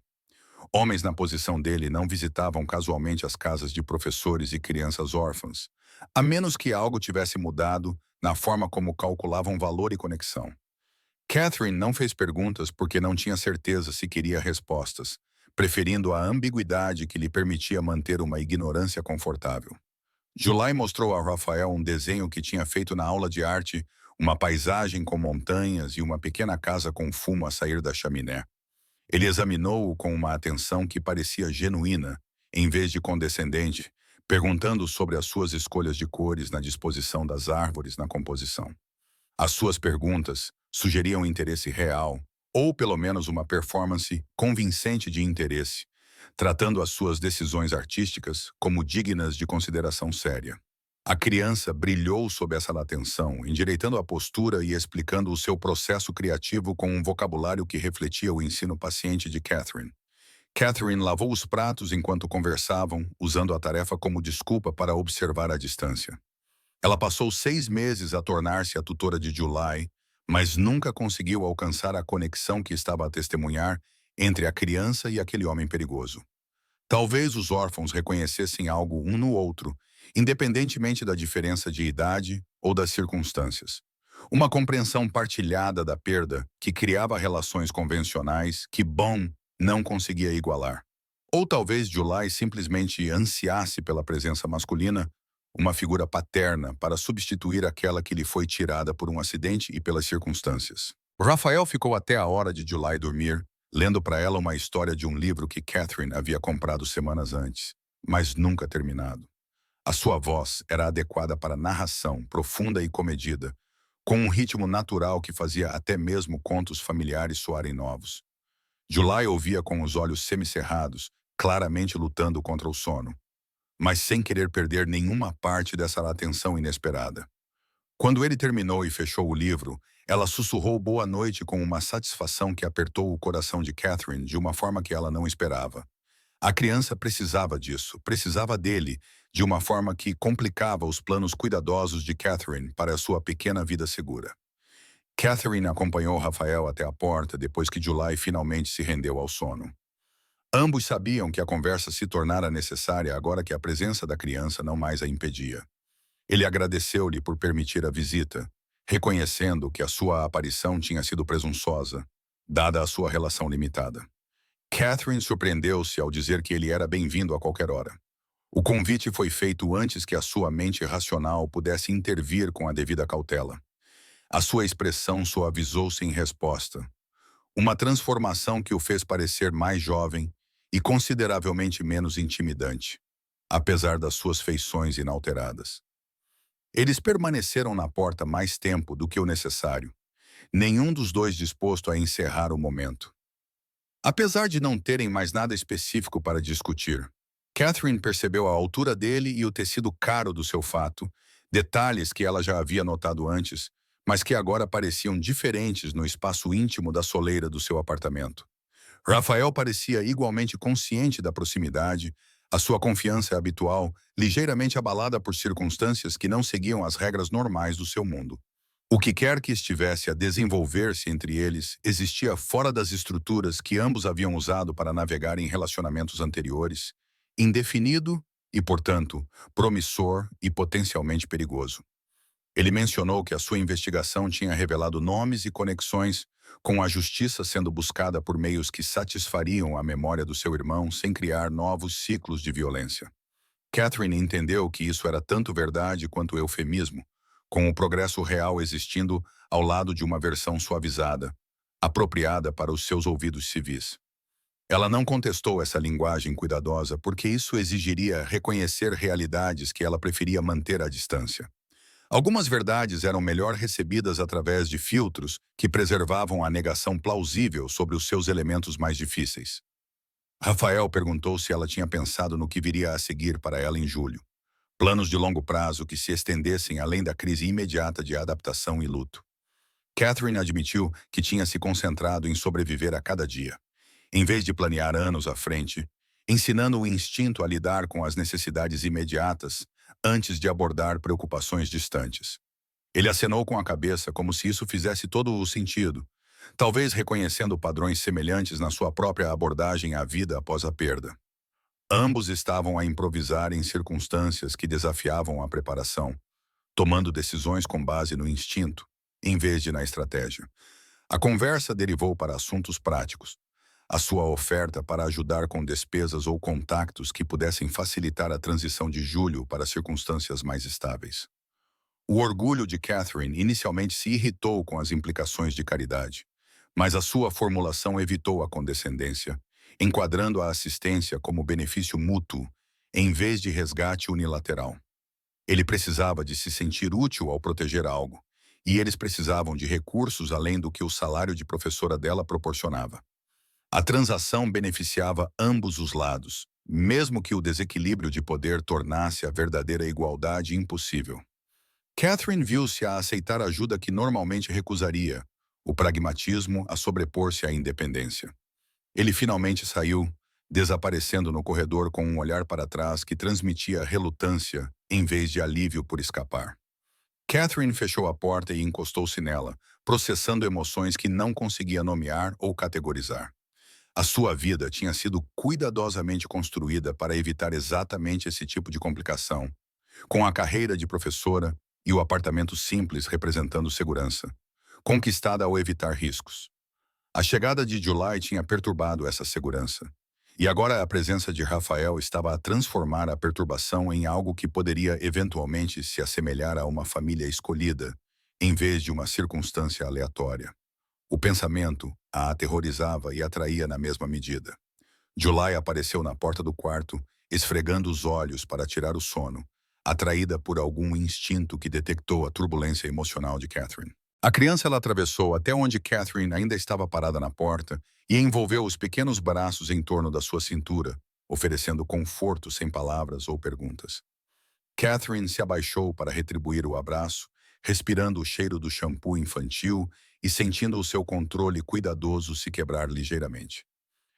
Homens na posição dele não visitavam casualmente as casas de professores e crianças órfãs, a menos que algo tivesse mudado na forma como calculavam valor e conexão. Catherine não fez perguntas porque não tinha certeza se queria respostas, preferindo a ambiguidade que lhe permitia manter uma ignorância confortável. July mostrou a Rafael um desenho que tinha feito na aula de arte, uma paisagem com montanhas e uma pequena casa com fumo a sair da chaminé. Ele examinou-o com uma atenção que parecia genuína, em vez de condescendente, perguntando sobre as suas escolhas de cores na disposição das árvores na composição. As suas perguntas sugeriam interesse real, ou pelo menos uma performance convincente de interesse, tratando as suas decisões artísticas como dignas de consideração séria. A criança brilhou sob essa atenção, endireitando a postura e explicando o seu processo criativo com um vocabulário que refletia o ensino paciente de Catherine. Catherine lavou os pratos enquanto conversavam, usando a tarefa como desculpa para observar à distância. Ela passou 6 meses a tornar-se a tutora de July, mas nunca conseguiu alcançar a conexão que estava a testemunhar entre a criança e aquele homem perigoso. Talvez os órfãos reconhecessem algo um no outro, independentemente da diferença de idade ou das circunstâncias. Uma compreensão partilhada da perda que criava relações convencionais que Bond não conseguia igualar. Ou talvez July simplesmente ansiasse pela presença masculina, uma figura paterna para substituir aquela que lhe foi tirada por um acidente e pelas circunstâncias. Rafael ficou até a hora de July dormir, lendo para ela uma história de um livro que Catherine havia comprado semanas antes, mas nunca terminado. A sua voz era adequada para narração, profunda e comedida, com um ritmo natural que fazia até mesmo contos familiares soarem novos. July ouvia com os olhos semicerrados, claramente lutando contra o sono, mas sem querer perder nenhuma parte dessa atenção inesperada. Quando ele terminou e fechou o livro, ela sussurrou boa noite com uma satisfação que apertou o coração de Catherine de uma forma que ela não esperava. A criança precisava disso, precisava dele, de uma forma que complicava os planos cuidadosos de Catherine para a sua pequena vida segura. Catherine acompanhou Rafael até a porta depois que July finalmente se rendeu ao sono. Ambos sabiam que a conversa se tornara necessária agora que a presença da criança não mais a impedia. Ele agradeceu-lhe por permitir a visita, reconhecendo que a sua aparição tinha sido presunçosa, dada a sua relação limitada. Catherine surpreendeu-se ao dizer que ele era bem-vindo a qualquer hora. O convite foi feito antes que a sua mente racional pudesse intervir com a devida cautela. A sua expressão suavizou-se em resposta, uma transformação que o fez parecer mais jovem e consideravelmente menos intimidante, apesar das suas feições inalteradas. Eles permaneceram na porta mais tempo do que o necessário, nenhum dos dois disposto a encerrar o momento. Apesar de não terem mais nada específico para discutir, Catherine percebeu a altura dele e o tecido caro do seu fato, detalhes que ela já havia notado antes, mas que agora pareciam diferentes no espaço íntimo da soleira do seu apartamento. Rafael parecia igualmente consciente da proximidade, a sua confiança habitual, ligeiramente abalada por circunstâncias que não seguiam as regras normais do seu mundo. O que quer que estivesse a desenvolver-se entre eles existia fora das estruturas que ambos haviam usado para navegar em relacionamentos anteriores, indefinido e, portanto, promissor e potencialmente perigoso. Ele mencionou que a sua investigação tinha revelado nomes e conexões, com a justiça sendo buscada por meios que satisfariam a memória do seu irmão sem criar novos ciclos de violência. Catherine entendeu que isso era tanto verdade quanto eufemismo, com o progresso real existindo ao lado de uma versão suavizada, apropriada para os seus ouvidos civis. Ela não contestou essa linguagem cuidadosa porque isso exigiria reconhecer realidades que ela preferia manter à distância. Algumas verdades eram melhor recebidas através de filtros que preservavam a negação plausível sobre os seus elementos mais difíceis. Rafael perguntou se ela tinha pensado no que viria a seguir para ela em julho. Planos de longo prazo que se estendessem além da crise imediata de adaptação e luto. Catherine admitiu que tinha se concentrado em sobreviver a cada dia, em vez de planear anos à frente, ensinando o instinto a lidar com as necessidades imediatas antes de abordar preocupações distantes. Ele acenou com a cabeça como se isso fizesse todo o sentido, talvez reconhecendo padrões semelhantes na sua própria abordagem à vida após a perda. Ambos estavam a improvisar em circunstâncias que desafiavam a preparação, tomando decisões com base no instinto, em vez de na estratégia. A conversa derivou para assuntos práticos. A sua oferta para ajudar com despesas ou contactos que pudessem facilitar a transição de julho para circunstâncias mais estáveis. O orgulho de Catherine inicialmente se irritou com as implicações de caridade, mas a sua formulação evitou a condescendência, enquadrando a assistência como benefício mútuo, em vez de resgate unilateral. Ele precisava de se sentir útil ao proteger algo, e eles precisavam de recursos além do que o salário de professora dela proporcionava. A transação beneficiava ambos os lados, mesmo que o desequilíbrio de poder tornasse a verdadeira igualdade impossível. Catherine viu-se a aceitar ajuda que normalmente recusaria, o pragmatismo a sobrepor-se à independência. Ele finalmente saiu, desaparecendo no corredor com um olhar para trás que transmitia relutância em vez de alívio por escapar. Catherine fechou a porta e encostou-se nela, processando emoções que não conseguia nomear ou categorizar. A sua vida tinha sido cuidadosamente construída para evitar exatamente esse tipo de complicação, com a carreira de professora e o apartamento simples representando segurança, conquistada ao evitar riscos. A chegada de July tinha perturbado essa segurança, e agora a presença de Rafael estava a transformar a perturbação em algo que poderia eventualmente se assemelhar a uma família escolhida, em vez de uma circunstância aleatória. O pensamento a aterrorizava e atraía na mesma medida. July apareceu na porta do quarto, esfregando os olhos para tirar o sono, atraída por algum instinto que detectou a turbulência emocional de Catherine. A criança ela atravessou até onde Catherine ainda estava parada na porta e envolveu os pequenos braços em torno da sua cintura, oferecendo conforto sem palavras ou perguntas. Catherine se abaixou para retribuir o abraço, respirando o cheiro do shampoo infantil e sentindo o seu controle cuidadoso se quebrar ligeiramente.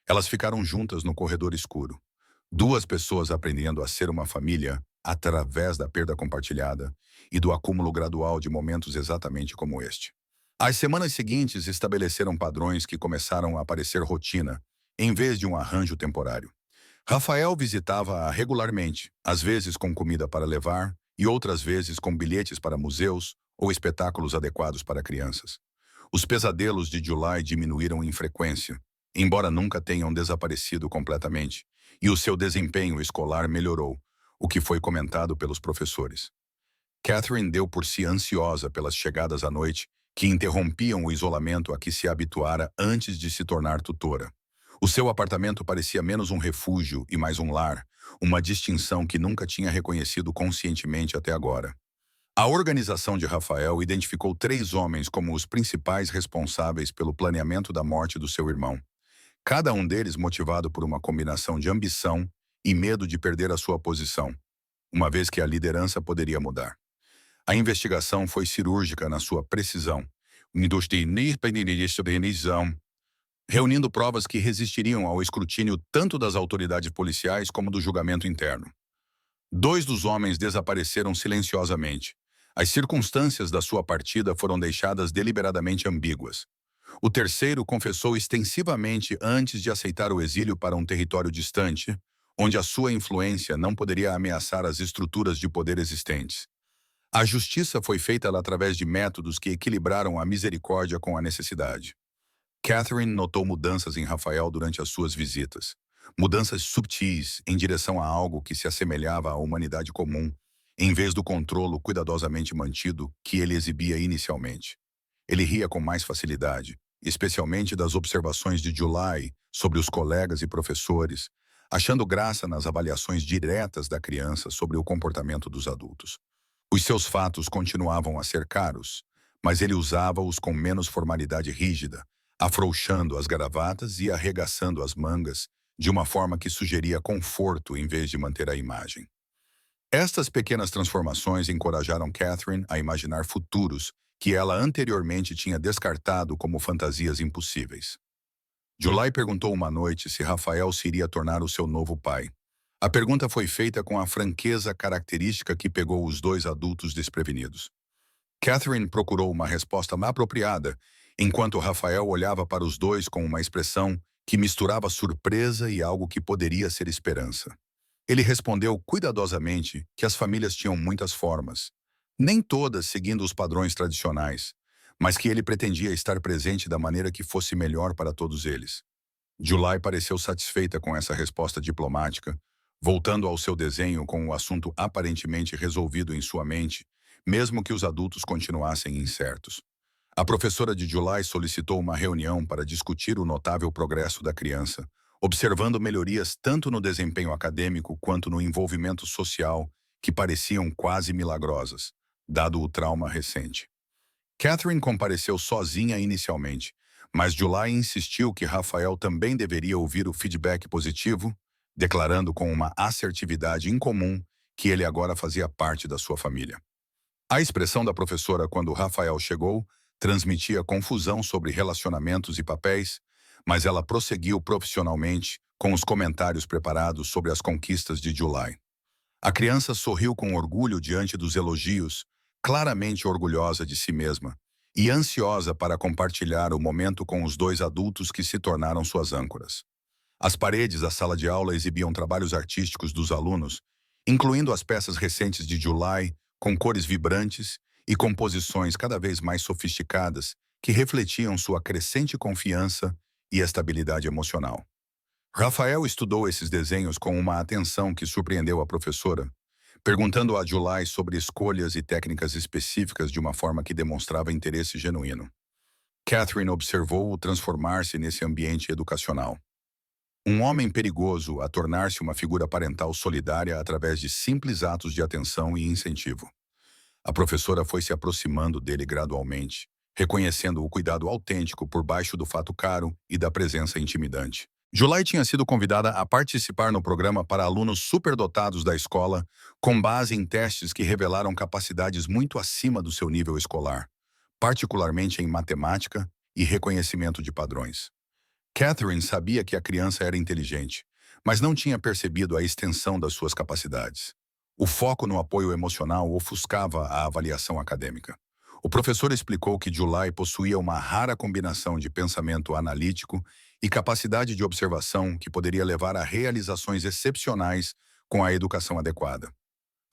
Elas ficaram juntas no corredor escuro. Duas pessoas aprendendo a ser uma família através da perda compartilhada e do acúmulo gradual de momentos exatamente como este. As semanas seguintes estabeleceram padrões que começaram a parecer rotina, em vez de um arranjo temporário. Rafael visitava-a regularmente, às vezes com comida para levar e outras vezes com bilhetes para museus ou espetáculos adequados para crianças. Os pesadelos de July diminuíram em frequência, embora nunca tenham desaparecido completamente, e o seu desempenho escolar melhorou, o que foi comentado pelos professores. Catherine deu por si ansiosa pelas chegadas à noite que interrompiam o isolamento a que se habituara antes de se tornar tutora. O seu apartamento parecia menos um refúgio e mais um lar, uma distinção que nunca tinha reconhecido conscientemente até agora. A organização de Rafael identificou 3 homens como os principais responsáveis pelo planeamento da morte do seu irmão, cada um deles motivado por uma combinação de ambição e medo de perder a sua posição, uma vez que a liderança poderia mudar. A investigação foi cirúrgica na sua precisão, reunindo provas que resistiriam ao escrutínio tanto das autoridades policiais como do julgamento interno. 2 dos homens desapareceram silenciosamente. As circunstâncias da sua partida foram deixadas deliberadamente ambíguas. O terceiro confessou extensivamente antes de aceitar o exílio para um território distante, onde a sua influência não poderia ameaçar as estruturas de poder existentes. A justiça foi feita através de métodos que equilibraram a misericórdia com a necessidade. Catherine notou mudanças em Rafael durante as suas visitas. Mudanças subtis em direção a algo que se assemelhava à humanidade comum, em vez do controlo cuidadosamente mantido que ele exibia inicialmente. Ele ria com mais facilidade, especialmente das observações de July sobre os colegas e professores, achando graça nas avaliações diretas da criança sobre o comportamento dos adultos. Os seus fatos continuavam a ser caros, mas ele usava-os com menos formalidade rígida, afrouxando as gravatas e arregaçando as mangas de uma forma que sugeria conforto em vez de manter a imagem. Estas pequenas transformações encorajaram Catherine a imaginar futuros que ela anteriormente tinha descartado como fantasias impossíveis. July perguntou uma noite se Rafael se iria tornar o seu novo pai. A pergunta foi feita com a franqueza característica que pegou os 2 adultos desprevenidos. Catherine procurou uma resposta apropriada, enquanto Rafael olhava para os dois com uma expressão que misturava surpresa e algo que poderia ser esperança. Ele respondeu cuidadosamente que as famílias tinham muitas formas, nem todas seguindo os padrões tradicionais, mas que ele pretendia estar presente da maneira que fosse melhor para todos eles. July pareceu satisfeita com essa resposta diplomática, voltando ao seu desenho com o assunto aparentemente resolvido em sua mente, mesmo que os adultos continuassem incertos. A professora de July solicitou uma reunião para discutir o notável progresso da criança, observando melhorias tanto no desempenho acadêmico quanto no envolvimento social que pareciam quase milagrosas, dado o trauma recente. Catherine compareceu sozinha inicialmente, mas July insistiu que Rafael também deveria ouvir o feedback positivo, declarando com uma assertividade incomum que ele agora fazia parte da sua família. A expressão da professora quando Rafael chegou transmitia confusão sobre relacionamentos e papéis, mas ela prosseguiu profissionalmente com os comentários preparados sobre as conquistas de July. A criança sorriu com orgulho diante dos elogios, claramente orgulhosa de si mesma, e ansiosa para compartilhar o momento com os 2 adultos que se tornaram suas âncoras. As paredes da sala de aula exibiam trabalhos artísticos dos alunos, incluindo as peças recentes de July, com cores vibrantes e composições cada vez mais sofisticadas que refletiam sua crescente confiança e estabilidade emocional. Rafael estudou esses desenhos com uma atenção que surpreendeu a professora, perguntando a July sobre escolhas e técnicas específicas de uma forma que demonstrava interesse genuíno. Catherine observou-o transformar-se nesse ambiente educacional. Um homem perigoso a tornar-se uma figura parental solidária através de simples atos de atenção e incentivo. A professora foi se aproximando dele gradualmente, reconhecendo o cuidado autêntico por baixo do fato caro e da presença intimidante. July tinha sido convidada a participar no programa para alunos superdotados da escola, com base em testes que revelaram capacidades muito acima do seu nível escolar, particularmente em matemática e reconhecimento de padrões. Catherine sabia que a criança era inteligente, mas não tinha percebido a extensão das suas capacidades. O foco no apoio emocional ofuscava a avaliação acadêmica. O professor explicou que July possuía uma rara combinação de pensamento analítico e capacidade de observação que poderia levar a realizações excepcionais com a educação adequada.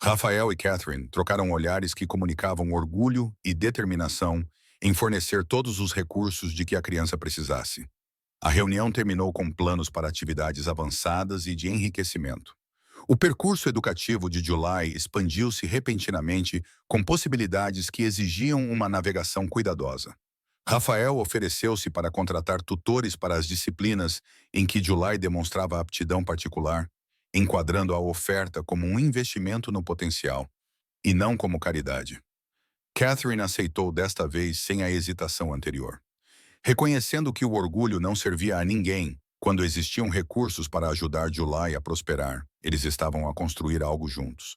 Rafael e Catherine trocaram olhares que comunicavam orgulho e determinação em fornecer todos os recursos de que a criança precisasse. A reunião terminou com planos para atividades avançadas e de enriquecimento. O percurso educativo de July expandiu-se repentinamente com possibilidades que exigiam uma navegação cuidadosa. Rafael ofereceu-se para contratar tutores para as disciplinas em que July demonstrava aptidão particular, enquadrando a oferta como um investimento no potencial, e não como caridade. Catherine aceitou desta vez sem a hesitação anterior. Reconhecendo que o orgulho não servia a ninguém, quando existiam recursos para ajudar July a prosperar, eles estavam a construir algo juntos.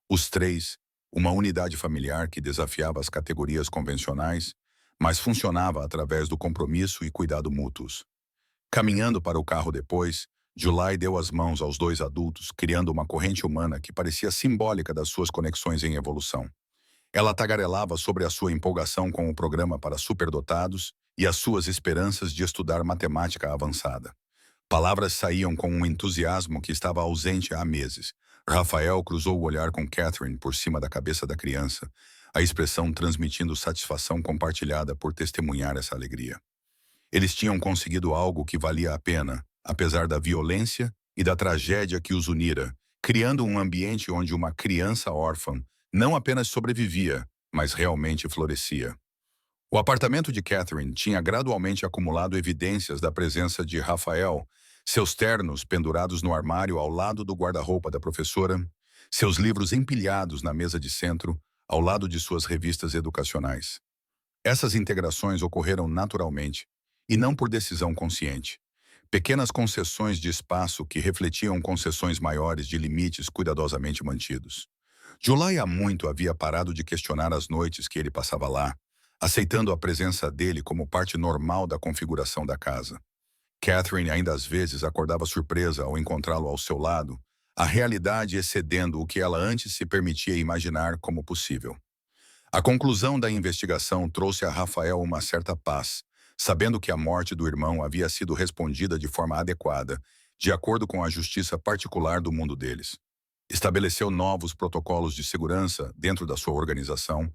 Os três, uma unidade familiar que desafiava as categorias convencionais, mas funcionava através do compromisso e cuidado mútuos. Caminhando para o carro depois, July deu as mãos aos dois adultos, criando uma corrente humana que parecia simbólica das suas conexões em evolução. Ela tagarelava sobre a sua empolgação com o programa para superdotados e as suas esperanças de estudar matemática avançada. Palavras saíam com um entusiasmo que estava ausente há meses. Rafael cruzou o olhar com Catherine por cima da cabeça da criança, a expressão transmitindo satisfação compartilhada por testemunhar essa alegria. Eles tinham conseguido algo que valia a pena, apesar da violência e da tragédia que os unira, criando um ambiente onde uma criança órfã não apenas sobrevivia, mas realmente florescia. O apartamento de Catherine tinha gradualmente acumulado evidências da presença de Rafael, seus ternos pendurados no armário ao lado do guarda-roupa da professora, seus livros empilhados na mesa de centro, ao lado de suas revistas educacionais. Essas integrações ocorreram naturalmente, e não por decisão consciente. Pequenas concessões de espaço que refletiam concessões maiores de limites cuidadosamente mantidos. July há muito havia parado de questionar as noites que ele passava lá, aceitando a presença dele como parte normal da configuração da casa. Catherine ainda às vezes acordava surpresa ao encontrá-lo ao seu lado, a realidade excedendo o que ela antes se permitia imaginar como possível. A conclusão da investigação trouxe a Rafael uma certa paz, sabendo que a morte do irmão havia sido respondida de forma adequada, de acordo com a justiça particular do mundo deles. Estabeleceu novos protocolos de segurança dentro da sua organização,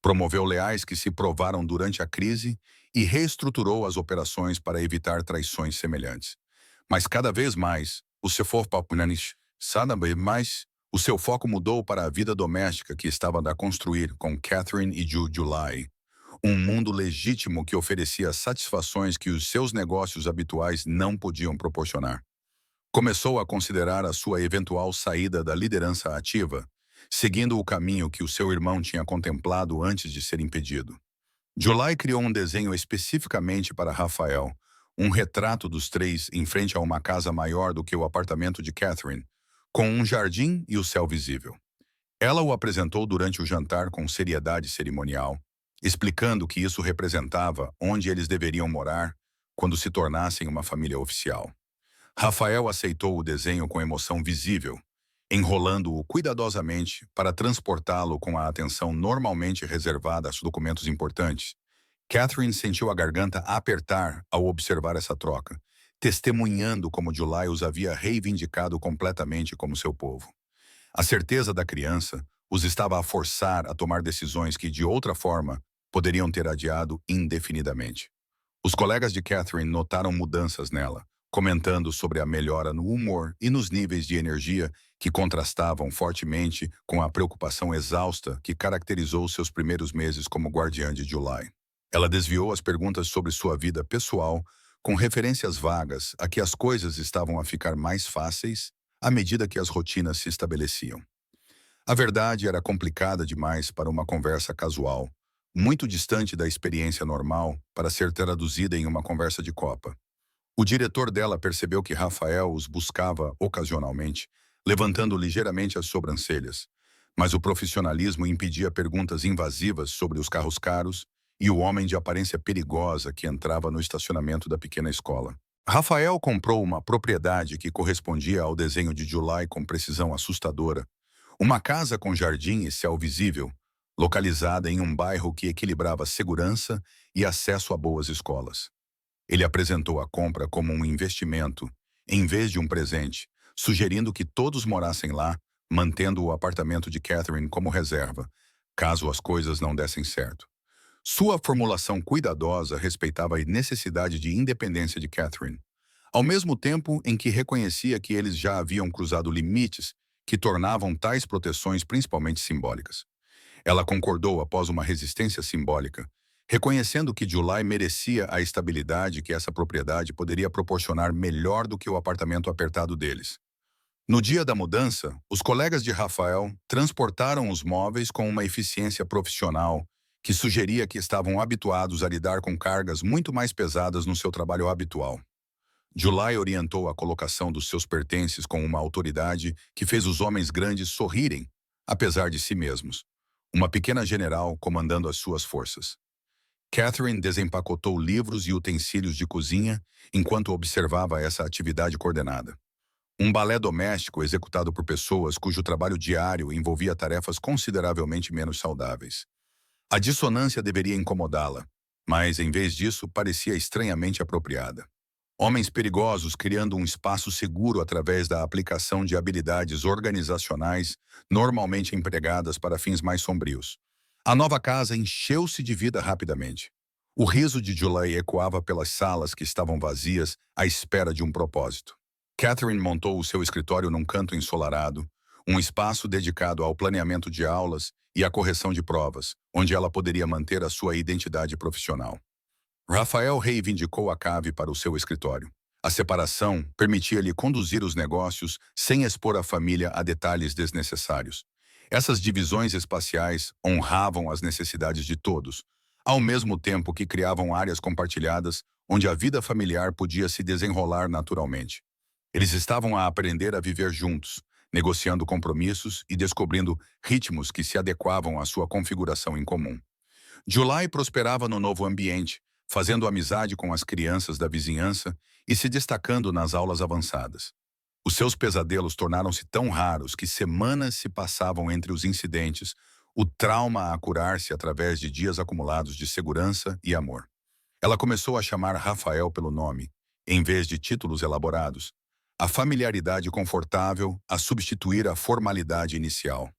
promoveu leais que se provaram durante a crise e reestruturou as operações para evitar traições semelhantes. Mas cada vez mais, o seu foco mudou para a vida doméstica que estava a construir com Catherine e July. Um mundo legítimo que oferecia satisfações que os seus negócios habituais não podiam proporcionar. Começou a considerar a sua eventual saída da liderança ativa, seguindo o caminho que o seu irmão tinha contemplado antes de ser impedido. July criou um desenho especificamente para Rafael, um retrato dos três em frente a uma casa maior do que o apartamento de Catherine, com um jardim e o céu visível. Ela o apresentou durante o jantar com seriedade cerimonial, explicando que isso representava onde eles deveriam morar quando se tornassem uma família oficial. Rafael aceitou o desenho com emoção visível, enrolando-o cuidadosamente para transportá-lo com a atenção normalmente reservada a documentos importantes. Catherine sentiu a garganta apertar ao observar essa troca, testemunhando como July os havia reivindicado completamente como seu povo. A certeza da criança os estava a forçar a tomar decisões que, de outra forma, poderiam ter adiado indefinidamente. Os colegas de Catherine notaram mudanças nela, comentando sobre a melhora no humor e nos níveis de energia que contrastavam fortemente com a preocupação exausta que caracterizou seus primeiros meses como guardiã de July. Ela desviou as perguntas sobre sua vida pessoal, com referências vagas a que as coisas estavam a ficar mais fáceis à medida que as rotinas se estabeleciam. A verdade era complicada demais para uma conversa casual, muito distante da experiência normal para ser traduzida em uma conversa de copa. O diretor dela percebeu que Rafael os buscava ocasionalmente, levantando ligeiramente as sobrancelhas, mas o profissionalismo impedia perguntas invasivas sobre os carros caros e o homem de aparência perigosa que entrava no estacionamento da pequena escola. Rafael comprou uma propriedade que correspondia ao desenho de July com precisão assustadora, uma casa com jardim e céu visível, localizada em um bairro que equilibrava segurança e acesso a boas escolas. Ele apresentou a compra como um investimento, em vez de um presente, sugerindo que todos morassem lá, mantendo o apartamento de Catherine como reserva, caso as coisas não dessem certo. Sua formulação cuidadosa respeitava a necessidade de independência de Catherine, ao mesmo tempo em que reconhecia que eles já haviam cruzado limites que tornavam tais proteções principalmente simbólicas. Ela concordou após uma resistência simbólica, reconhecendo que July merecia a estabilidade que essa propriedade poderia proporcionar melhor do que o apartamento apertado deles. No dia da mudança, os colegas de Rafael transportaram os móveis com uma eficiência profissional que sugeria que estavam habituados a lidar com cargas muito mais pesadas no seu trabalho habitual. July orientou a colocação dos seus pertences com uma autoridade que fez os homens grandes sorrirem, apesar de si mesmos. Uma pequena general comandando as suas forças. Catherine desempacotou livros e utensílios de cozinha enquanto observava essa atividade coordenada. Um balé doméstico executado por pessoas cujo trabalho diário envolvia tarefas consideravelmente menos saudáveis. A dissonância deveria incomodá-la, mas, em vez disso, parecia estranhamente apropriada. Homens perigosos criando um espaço seguro através da aplicação de habilidades organizacionais normalmente empregadas para fins mais sombrios. A nova casa encheu-se de vida rapidamente. O riso de July ecoava pelas salas que estavam vazias à espera de um propósito. Catherine montou o seu escritório num canto ensolarado, um espaço dedicado ao planeamento de aulas e à correção de provas, onde ela poderia manter a sua identidade profissional. Rafael reivindicou a cave para o seu escritório. A separação permitia-lhe conduzir os negócios sem expor a família a detalhes desnecessários. Essas divisões espaciais honravam as necessidades de todos, ao mesmo tempo que criavam áreas compartilhadas onde a vida familiar podia se desenrolar naturalmente. Eles estavam a aprender a viver juntos, negociando compromissos e descobrindo ritmos que se adequavam à sua configuração em comum. July prosperava no novo ambiente, fazendo amizade com as crianças da vizinhança e se destacando nas aulas avançadas. Os seus pesadelos tornaram-se tão raros que semanas se passavam entre os incidentes, o trauma a curar-se através de dias acumulados de segurança e amor. Ela começou a chamar Rafael pelo nome, em vez de títulos elaborados, a familiaridade confortável a substituir a formalidade inicial.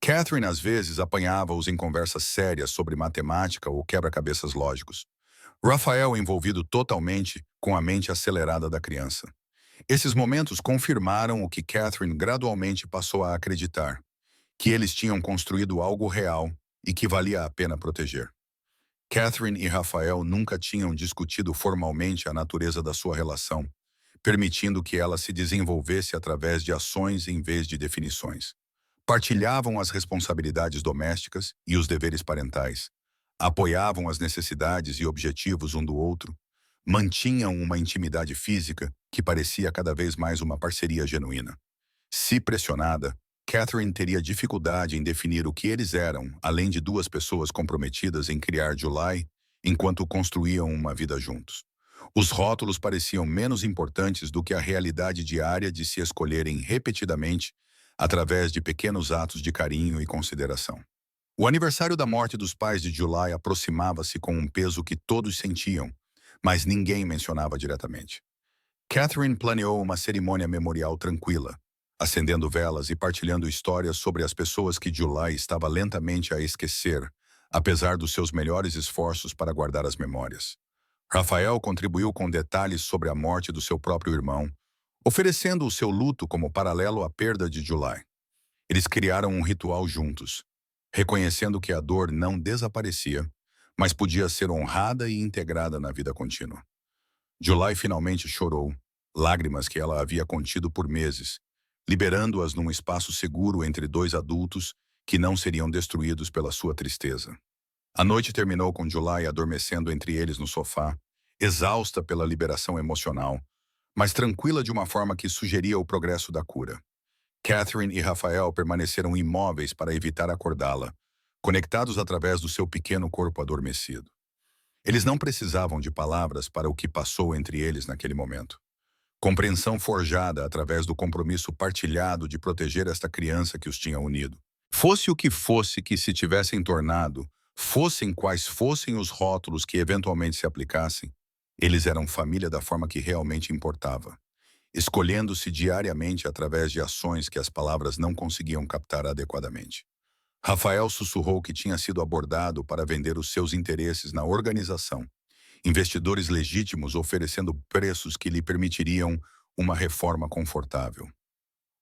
Catherine às vezes apanhava-os em conversas sérias sobre matemática ou quebra-cabeças lógicos. Rafael envolvido totalmente com a mente acelerada da criança. Esses momentos confirmaram o que Catherine gradualmente passou a acreditar, que eles tinham construído algo real e que valia a pena proteger. Catherine e Rafael nunca tinham discutido formalmente a natureza da sua relação, permitindo que ela se desenvolvesse através de ações em vez de definições. Partilhavam as responsabilidades domésticas e os deveres parentais, apoiavam as necessidades e objetivos um do outro, mantinham uma intimidade física que parecia cada vez mais uma parceria genuína. Se pressionada, Catherine teria dificuldade em definir o que eles eram, além de duas pessoas comprometidas em criar July, enquanto construíam uma vida juntos. Os rótulos pareciam menos importantes do que a realidade diária de se escolherem repetidamente através de pequenos atos de carinho e consideração. O aniversário da morte dos pais de July aproximava-se com um peso que todos sentiam, mas ninguém mencionava diretamente. Catherine planeou uma cerimônia memorial tranquila, acendendo velas e partilhando histórias sobre as pessoas que July estava lentamente a esquecer, apesar dos seus melhores esforços para guardar as memórias. Rafael contribuiu com detalhes sobre a morte do seu próprio irmão, oferecendo o seu luto como paralelo à perda de July. Eles criaram um ritual juntos, reconhecendo que a dor não desaparecia, mas podia ser honrada e integrada na vida contínua. July finalmente chorou, lágrimas que ela havia contido por meses, liberando-as num espaço seguro entre dois adultos que não seriam destruídos pela sua tristeza. A noite terminou com July adormecendo entre eles no sofá, exausta pela liberação emocional, mas tranquila de uma forma que sugeria o progresso da cura. Catherine e Rafael permaneceram imóveis para evitar acordá-la, conectados através do seu pequeno corpo adormecido. Eles não precisavam de palavras para o que passou entre eles naquele momento. Compreensão forjada através do compromisso partilhado de proteger esta criança que os tinha unido. Fosse o que fosse que se tivessem tornado, fossem quais fossem os rótulos que eventualmente se aplicassem, eles eram família da forma que realmente importava, escolhendo-se diariamente através de ações que as palavras não conseguiam captar adequadamente. Rafael sussurrou que tinha sido abordado para vender os seus interesses na organização, investidores legítimos oferecendo preços que lhe permitiriam uma reforma confortável.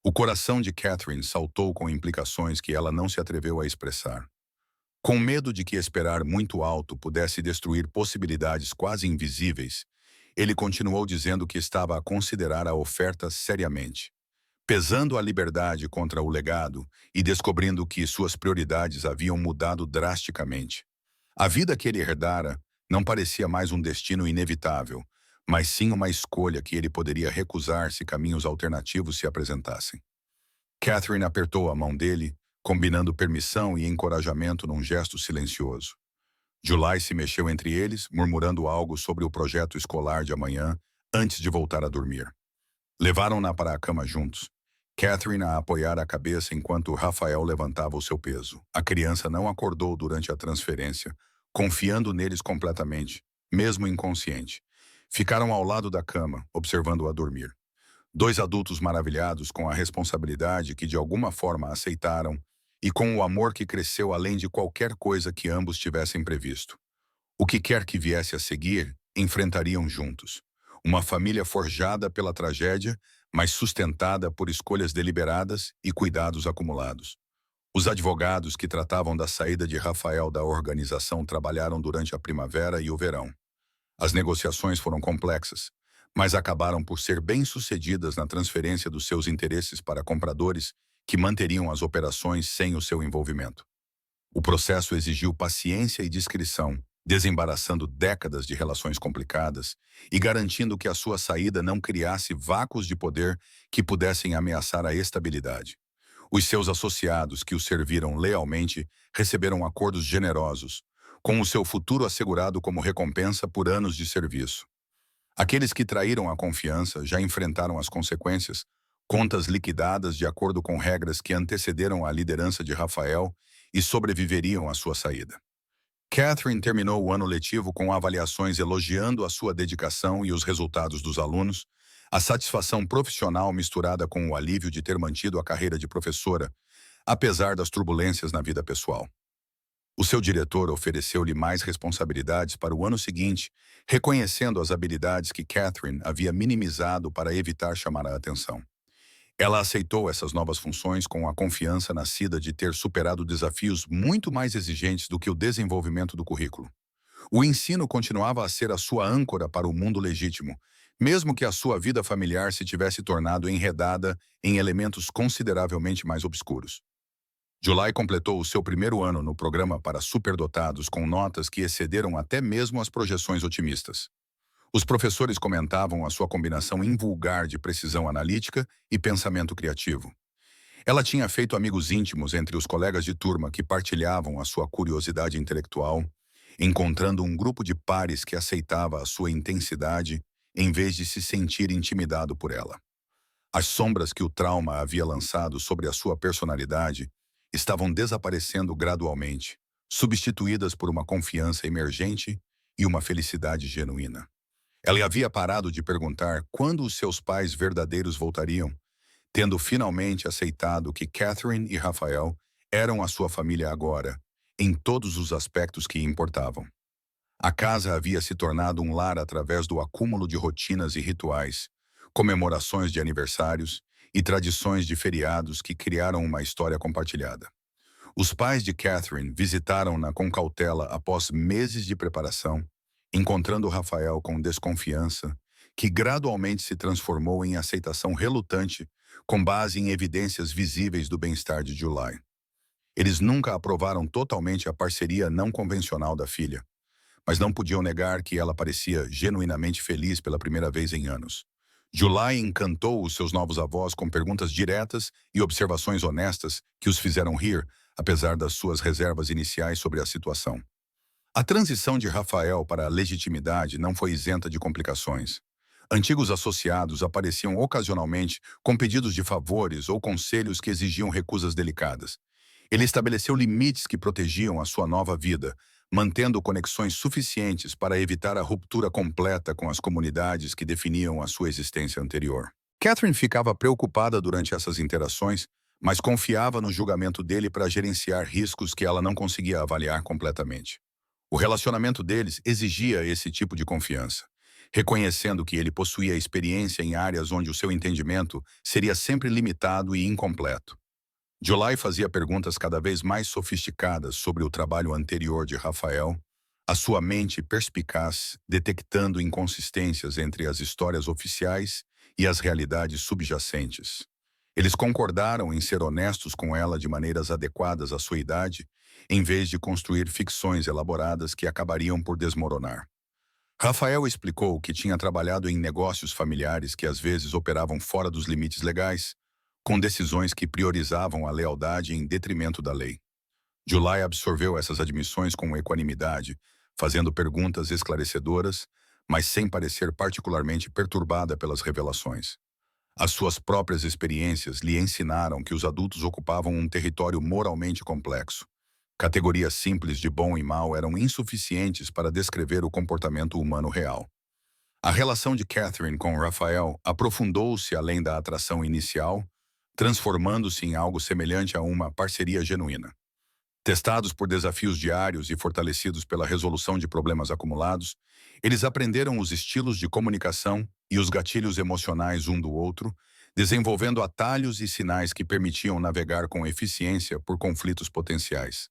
O coração de Catherine saltou com implicações que ela não se atreveu a expressar. Com medo de que esperar muito alto pudesse destruir possibilidades quase invisíveis, ele continuou dizendo que estava a considerar a oferta seriamente, pesando a liberdade contra o legado e descobrindo que suas prioridades haviam mudado drasticamente. A vida que ele herdara não parecia mais um destino inevitável, mas sim uma escolha que ele poderia recusar se caminhos alternativos se apresentassem. Catherine apertou a mão dele, combinando permissão e encorajamento num gesto silencioso. July se mexeu entre eles, murmurando algo sobre o projeto escolar de amanhã, antes de voltar a dormir. Levaram-na para a cama juntos. Catherine a apoiar a cabeça enquanto Rafael levantava o seu peso. A criança não acordou durante a transferência, confiando neles completamente, mesmo inconsciente. Ficaram ao lado da cama, observando-a dormir. Dois adultos maravilhados com a responsabilidade que de alguma forma aceitaram e com o amor que cresceu além de qualquer coisa que ambos tivessem previsto. O que quer que viesse a seguir, enfrentariam juntos. Uma família forjada pela tragédia, mas sustentada por escolhas deliberadas e cuidados acumulados. Os advogados que tratavam da saída de Rafael da organização trabalharam durante a primavera e o verão. As negociações foram complexas, mas acabaram por ser bem-sucedidas na transferência dos seus interesses para compradores que manteriam as operações sem o seu envolvimento. O processo exigiu paciência e discrição, desembaraçando décadas de relações complicadas e garantindo que a sua saída não criasse vácuos de poder que pudessem ameaçar a estabilidade. Os seus associados, que o serviram lealmente, receberam acordos generosos, com o seu futuro assegurado como recompensa por anos de serviço. Aqueles que traíram a confiança já enfrentaram as consequências, contas liquidadas de acordo com regras que antecederam a liderança de Rafael e sobreviveriam à sua saída. Catherine terminou o ano letivo com avaliações elogiando a sua dedicação e os resultados dos alunos, a satisfação profissional misturada com o alívio de ter mantido a carreira de professora, apesar das turbulências na vida pessoal. O seu diretor ofereceu-lhe mais responsabilidades para o ano seguinte, reconhecendo as habilidades que Catherine havia minimizado para evitar chamar a atenção. Ela aceitou essas novas funções com a confiança nascida de ter superado desafios muito mais exigentes do que o desenvolvimento do currículo. O ensino continuava a ser a sua âncora para o mundo legítimo, mesmo que a sua vida familiar se tivesse tornado enredada em elementos consideravelmente mais obscuros. July completou o seu primeiro ano no programa para superdotados com notas que excederam até mesmo as projeções otimistas. Os professores comentavam a sua combinação invulgar de precisão analítica e pensamento criativo. Ela tinha feito amigos íntimos entre os colegas de turma que partilhavam a sua curiosidade intelectual, encontrando um grupo de pares que aceitava a sua intensidade em vez de se sentir intimidado por ela. As sombras que o trauma havia lançado sobre a sua personalidade estavam desaparecendo gradualmente, substituídas por uma confiança emergente e uma felicidade genuína. Ela havia parado de perguntar quando os seus pais verdadeiros voltariam, tendo finalmente aceitado que Catherine e Rafael eram a sua família agora, em todos os aspectos que importavam. A casa havia se tornado um lar através do acúmulo de rotinas e rituais, comemorações de aniversários e tradições de feriados que criaram uma história compartilhada. Os pais de Catherine visitaram-na com cautela após meses de preparação, encontrando Rafael com desconfiança, que gradualmente se transformou em aceitação relutante, com base em evidências visíveis do bem-estar de July. Eles nunca aprovaram totalmente a parceria não convencional da filha, mas não podiam negar que ela parecia genuinamente feliz pela primeira vez em anos. July encantou os seus novos avós com perguntas diretas e observações honestas que os fizeram rir, apesar das suas reservas iniciais sobre a situação. A transição de Rafael para a legitimidade não foi isenta de complicações. Antigos associados apareciam ocasionalmente com pedidos de favores ou conselhos que exigiam recusas delicadas. Ele estabeleceu limites que protegiam a sua nova vida, mantendo conexões suficientes para evitar a ruptura completa com as comunidades que definiam a sua existência anterior. Catherine ficava preocupada durante essas interações, mas confiava no julgamento dele para gerenciar riscos que ela não conseguia avaliar completamente. O relacionamento deles exigia esse tipo de confiança. reconhecendo que ele possuía experiência em áreas onde o seu entendimento seria sempre limitado e incompleto. July fazia perguntas cada vez mais sofisticadas sobre o trabalho anterior de Rafael, a sua mente perspicaz detectando inconsistências entre as histórias oficiais e as realidades subjacentes. Eles concordaram em ser honestos com ela de maneiras adequadas à sua idade, em vez de construir ficções elaboradas que acabariam por desmoronar. Rafael explicou que tinha trabalhado em negócios familiares que às vezes operavam fora dos limites legais, com decisões que priorizavam a lealdade em detrimento da lei. July absorveu essas admissões com equanimidade, fazendo perguntas esclarecedoras, mas sem parecer particularmente perturbada pelas revelações. As suas próprias experiências lhe ensinaram que os adultos ocupavam um território moralmente complexo. Categorias simples de bom e mal eram insuficientes para descrever o comportamento humano real. A relação de Catherine com Raphael aprofundou-se além da atração inicial, transformando-se em algo semelhante a uma parceria genuína. Testados por desafios diários e fortalecidos pela resolução de problemas acumulados, eles aprenderam os estilos de comunicação e os gatilhos emocionais um do outro, desenvolvendo atalhos e sinais que permitiam navegar com eficiência por conflitos potenciais.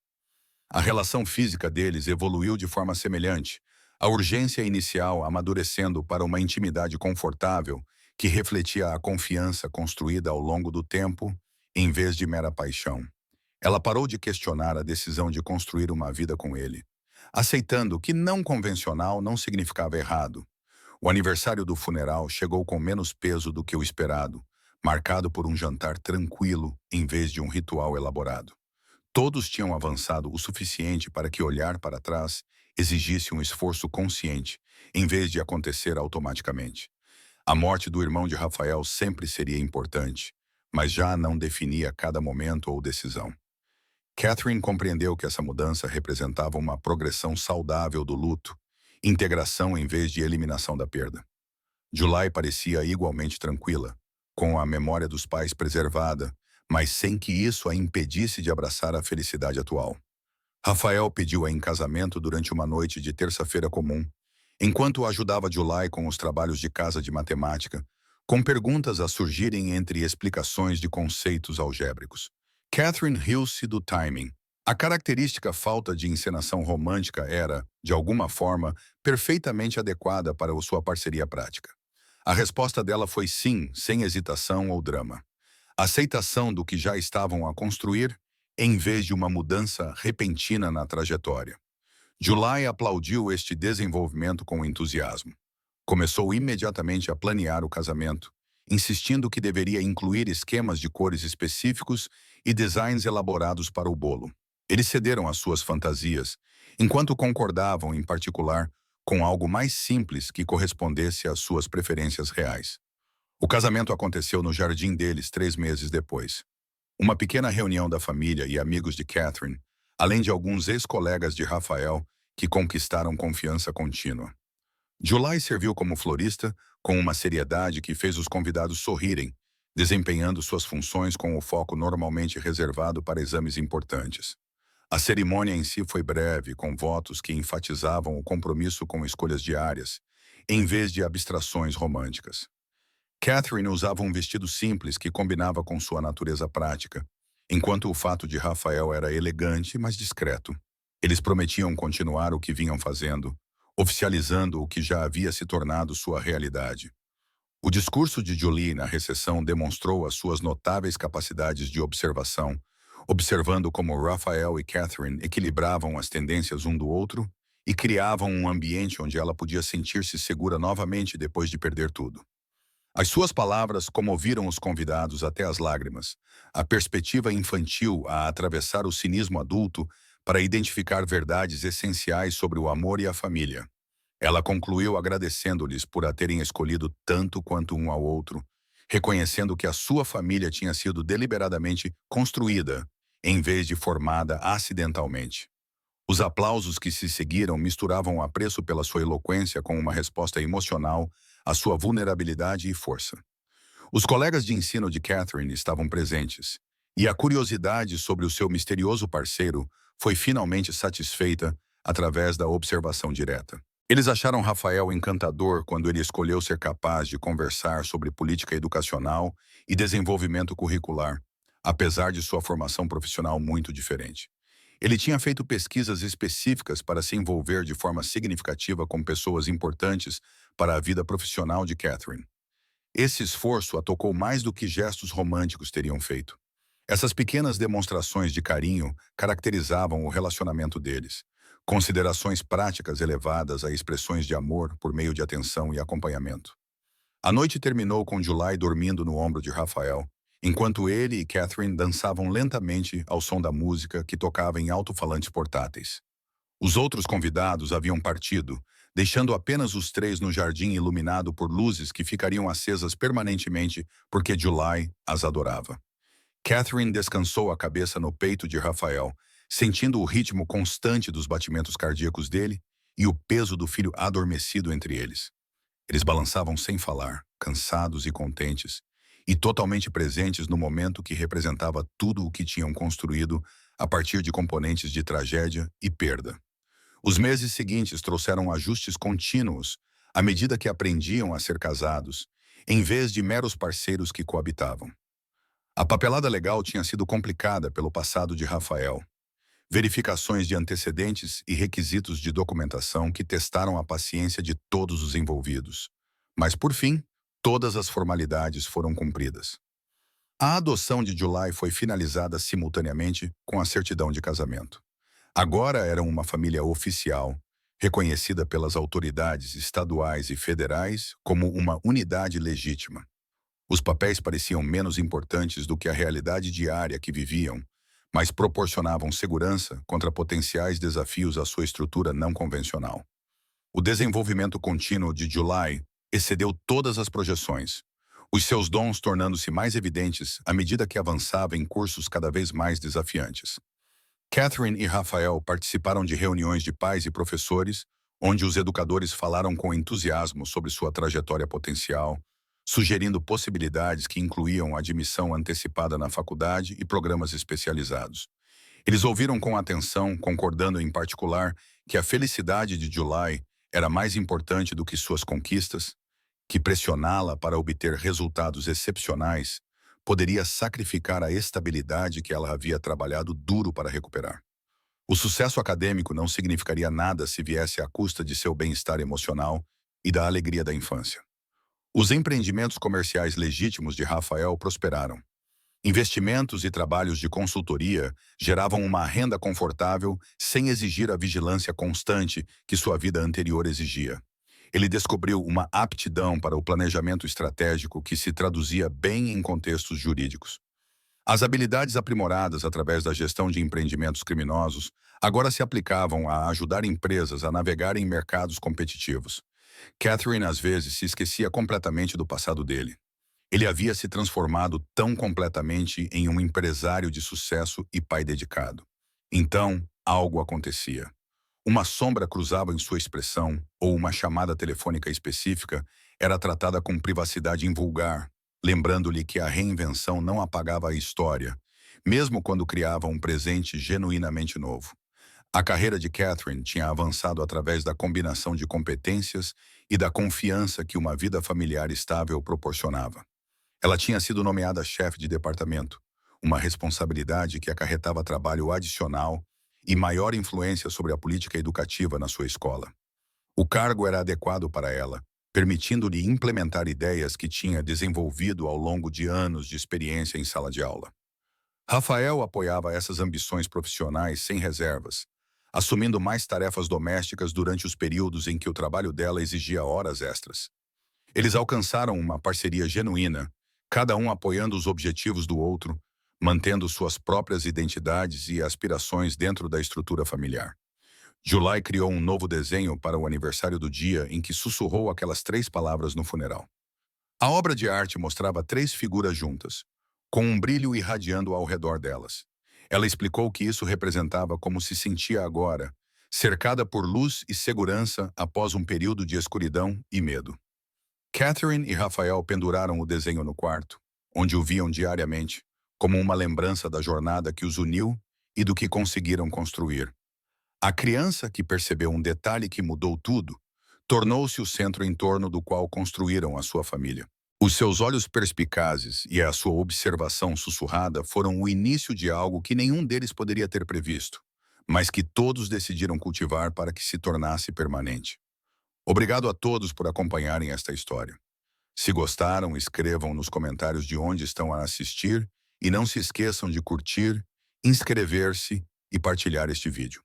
A relação física deles evoluiu de forma semelhante, a urgência inicial amadurecendo para uma intimidade confortável que refletia a confiança construída ao longo do tempo, em vez de mera paixão. Ela parou de questionar a decisão de construir uma vida com ele, aceitando que não convencional não significava errado. O aniversário do funeral chegou com menos peso do que o esperado, marcado por um jantar tranquilo em vez de um ritual elaborado. Todos tinham avançado o suficiente para que olhar para trás exigisse um esforço consciente, em vez de acontecer automaticamente. A morte do irmão de Rafael sempre seria importante, mas já não definia cada momento ou decisão. Catherine compreendeu que essa mudança representava uma progressão saudável do luto, integração em vez de eliminação da perda. July parecia igualmente tranquila, com a memória dos pais preservada, mas sem que isso a impedisse de abraçar a felicidade atual. Rafael pediu-a em casamento durante uma noite de terça-feira comum, enquanto ajudava July com os trabalhos de casa de matemática, com perguntas a surgirem entre explicações de conceitos algébricos. Catherine riu-se do timing. A característica falta de encenação romântica era, de alguma forma, perfeitamente adequada para sua parceria prática. A resposta dela foi sim, sem hesitação ou drama. Aceitação do que já estavam a construir, em vez de uma mudança repentina na trajetória. July aplaudiu este desenvolvimento com entusiasmo. Começou imediatamente a planear o casamento, insistindo que deveria incluir esquemas de cores específicos e designs elaborados para o bolo. Eles cederam às suas fantasias, enquanto concordavam, em particular, com algo mais simples que correspondesse às suas preferências reais. O casamento aconteceu no jardim deles 3 meses depois. Uma pequena reunião da família e amigos de Catherine, além de alguns ex-colegas de Rafael que conquistaram confiança contínua. July serviu como florista com uma seriedade que fez os convidados sorrirem, desempenhando suas funções com o foco normalmente reservado para exames importantes. A cerimônia em si foi breve, com votos que enfatizavam o compromisso com escolhas diárias, em vez de abstrações românticas. Catherine usava um vestido simples que combinava com sua natureza prática, enquanto o fato de Rafael era elegante, mas discreto. Eles prometiam continuar o que vinham fazendo, oficializando o que já havia se tornado sua realidade. O discurso de Julie na recepção demonstrou as suas notáveis capacidades de observação, observando como Rafael e Catherine equilibravam as tendências um do outro e criavam um ambiente onde ela podia sentir-se segura novamente depois de perder tudo. As suas palavras comoviram os convidados até as lágrimas, a perspectiva infantil a atravessar o cinismo adulto para identificar verdades essenciais sobre o amor e a família. Ela concluiu agradecendo-lhes por a terem escolhido tanto quanto um ao outro, reconhecendo que a sua família tinha sido deliberadamente construída, em vez de formada acidentalmente. Os aplausos que se seguiram misturavam apreço pela sua eloquência com uma resposta emocional à sua vulnerabilidade e força. Os colegas de ensino de Catherine estavam presentes, e a curiosidade sobre o seu misterioso parceiro foi finalmente satisfeita através da observação direta. Eles acharam Rafael encantador quando ele escolheu ser capaz de conversar sobre política educacional e desenvolvimento curricular, apesar de sua formação profissional muito diferente. Ele tinha feito pesquisas específicas para se envolver de forma significativa com pessoas importantes para a vida profissional de Catherine. Esse esforço a tocou mais do que gestos românticos teriam feito. Essas pequenas demonstrações de carinho caracterizavam o relacionamento deles. Considerações práticas elevadas a expressões de amor por meio de atenção e acompanhamento. A noite terminou com July dormindo no ombro de Rafael, enquanto ele e Catherine dançavam lentamente ao som da música que tocava em alto-falantes portáteis. Os outros convidados haviam partido, deixando apenas os três no jardim iluminado por luzes que ficariam acesas permanentemente porque July as adorava. Catherine descansou a cabeça no peito de Rafael, sentindo o ritmo constante dos batimentos cardíacos dele e o peso do filho adormecido entre eles. Eles balançavam sem falar, cansados e contentes, e totalmente presentes no momento que representava tudo o que tinham construído a partir de componentes de tragédia e perda. Os meses seguintes trouxeram ajustes contínuos à medida que aprendiam a ser casados, em vez de meros parceiros que coabitavam. A papelada legal tinha sido complicada pelo passado de Rafael. Verificações de antecedentes e requisitos de documentação que testaram a paciência de todos os envolvidos. Mas, por fim, todas as formalidades foram cumpridas. A adoção de July foi finalizada simultaneamente com a certidão de casamento. Agora eram uma família oficial, reconhecida pelas autoridades estaduais e federais como uma unidade legítima. Os papéis pareciam menos importantes do que a realidade diária que viviam, mas proporcionavam segurança contra potenciais desafios à sua estrutura não convencional. O desenvolvimento contínuo de July excedeu todas as projeções, os seus dons tornando-se mais evidentes à medida que avançava em cursos cada vez mais desafiantes. Catherine e Rafael participaram de reuniões de pais e professores, onde os educadores falaram com entusiasmo sobre sua trajetória potencial, sugerindo possibilidades que incluíam admissão antecipada na faculdade e programas especializados. Eles ouviram com atenção, concordando em particular que a felicidade de July era mais importante do que suas conquistas, que pressioná-la para obter resultados excepcionais poderia sacrificar a estabilidade que ela havia trabalhado duro para recuperar. O sucesso acadêmico não significaria nada se viesse à custa de seu bem-estar emocional e da alegria da infância. Os empreendimentos comerciais legítimos de Rafael prosperaram. Investimentos e trabalhos de consultoria geravam uma renda confortável sem exigir a vigilância constante que sua vida anterior exigia. Ele descobriu uma aptidão para o planejamento estratégico que se traduzia bem em contextos jurídicos. As habilidades aprimoradas através da gestão de empreendimentos criminosos agora se aplicavam a ajudar empresas a navegar em mercados competitivos. Catherine, às vezes, se esquecia completamente do passado dele. Ele havia se transformado tão completamente em um empresário de sucesso e pai dedicado. Então, algo acontecia. Uma sombra cruzava em sua expressão, ou uma chamada telefônica específica era tratada com privacidade invulgar, lembrando-lhe que a reinvenção não apagava a história, mesmo quando criava um presente genuinamente novo. A carreira de Catherine tinha avançado através da combinação de competências e da confiança que uma vida familiar estável proporcionava. Ela tinha sido nomeada chefe de departamento, uma responsabilidade que acarretava trabalho adicional e maior influência sobre a política educativa na sua escola. O cargo era adequado para ela, permitindo-lhe implementar ideias que tinha desenvolvido ao longo de anos de experiência em sala de aula. Rafael apoiava essas ambições profissionais sem reservas, assumindo mais tarefas domésticas durante os períodos em que o trabalho dela exigia horas extras. Eles alcançaram uma parceria genuína, cada um apoiando os objetivos do outro, mantendo suas próprias identidades e aspirações dentro da estrutura familiar. July criou um novo desenho para o aniversário do dia em que sussurrou aquelas 3 palavras no funeral. A obra de arte mostrava 3 figuras juntas, com um brilho irradiando ao redor delas. Ela explicou que isso representava como se sentia agora, cercada por luz e segurança após um período de escuridão e medo. Catherine e Rafael penduraram o desenho no quarto, onde o viam diariamente, como uma lembrança da jornada que os uniu e do que conseguiram construir. A criança que percebeu um detalhe que mudou tudo tornou-se o centro em torno do qual construíram a sua família. Os seus olhos perspicazes e a sua observação sussurrada foram o início de algo que nenhum deles poderia ter previsto, mas que todos decidiram cultivar para que se tornasse permanente. Obrigado a todos por acompanharem esta história. Se gostaram, escrevam nos comentários de onde estão a assistir e não se esqueçam de curtir, inscrever-se e partilhar este vídeo.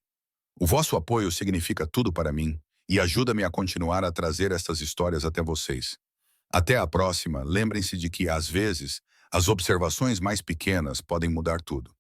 O vosso apoio significa tudo para mim e ajuda-me a continuar a trazer estas histórias até vocês. Até a próxima, lembrem-se de que, às vezes, as observações mais pequenas podem mudar tudo.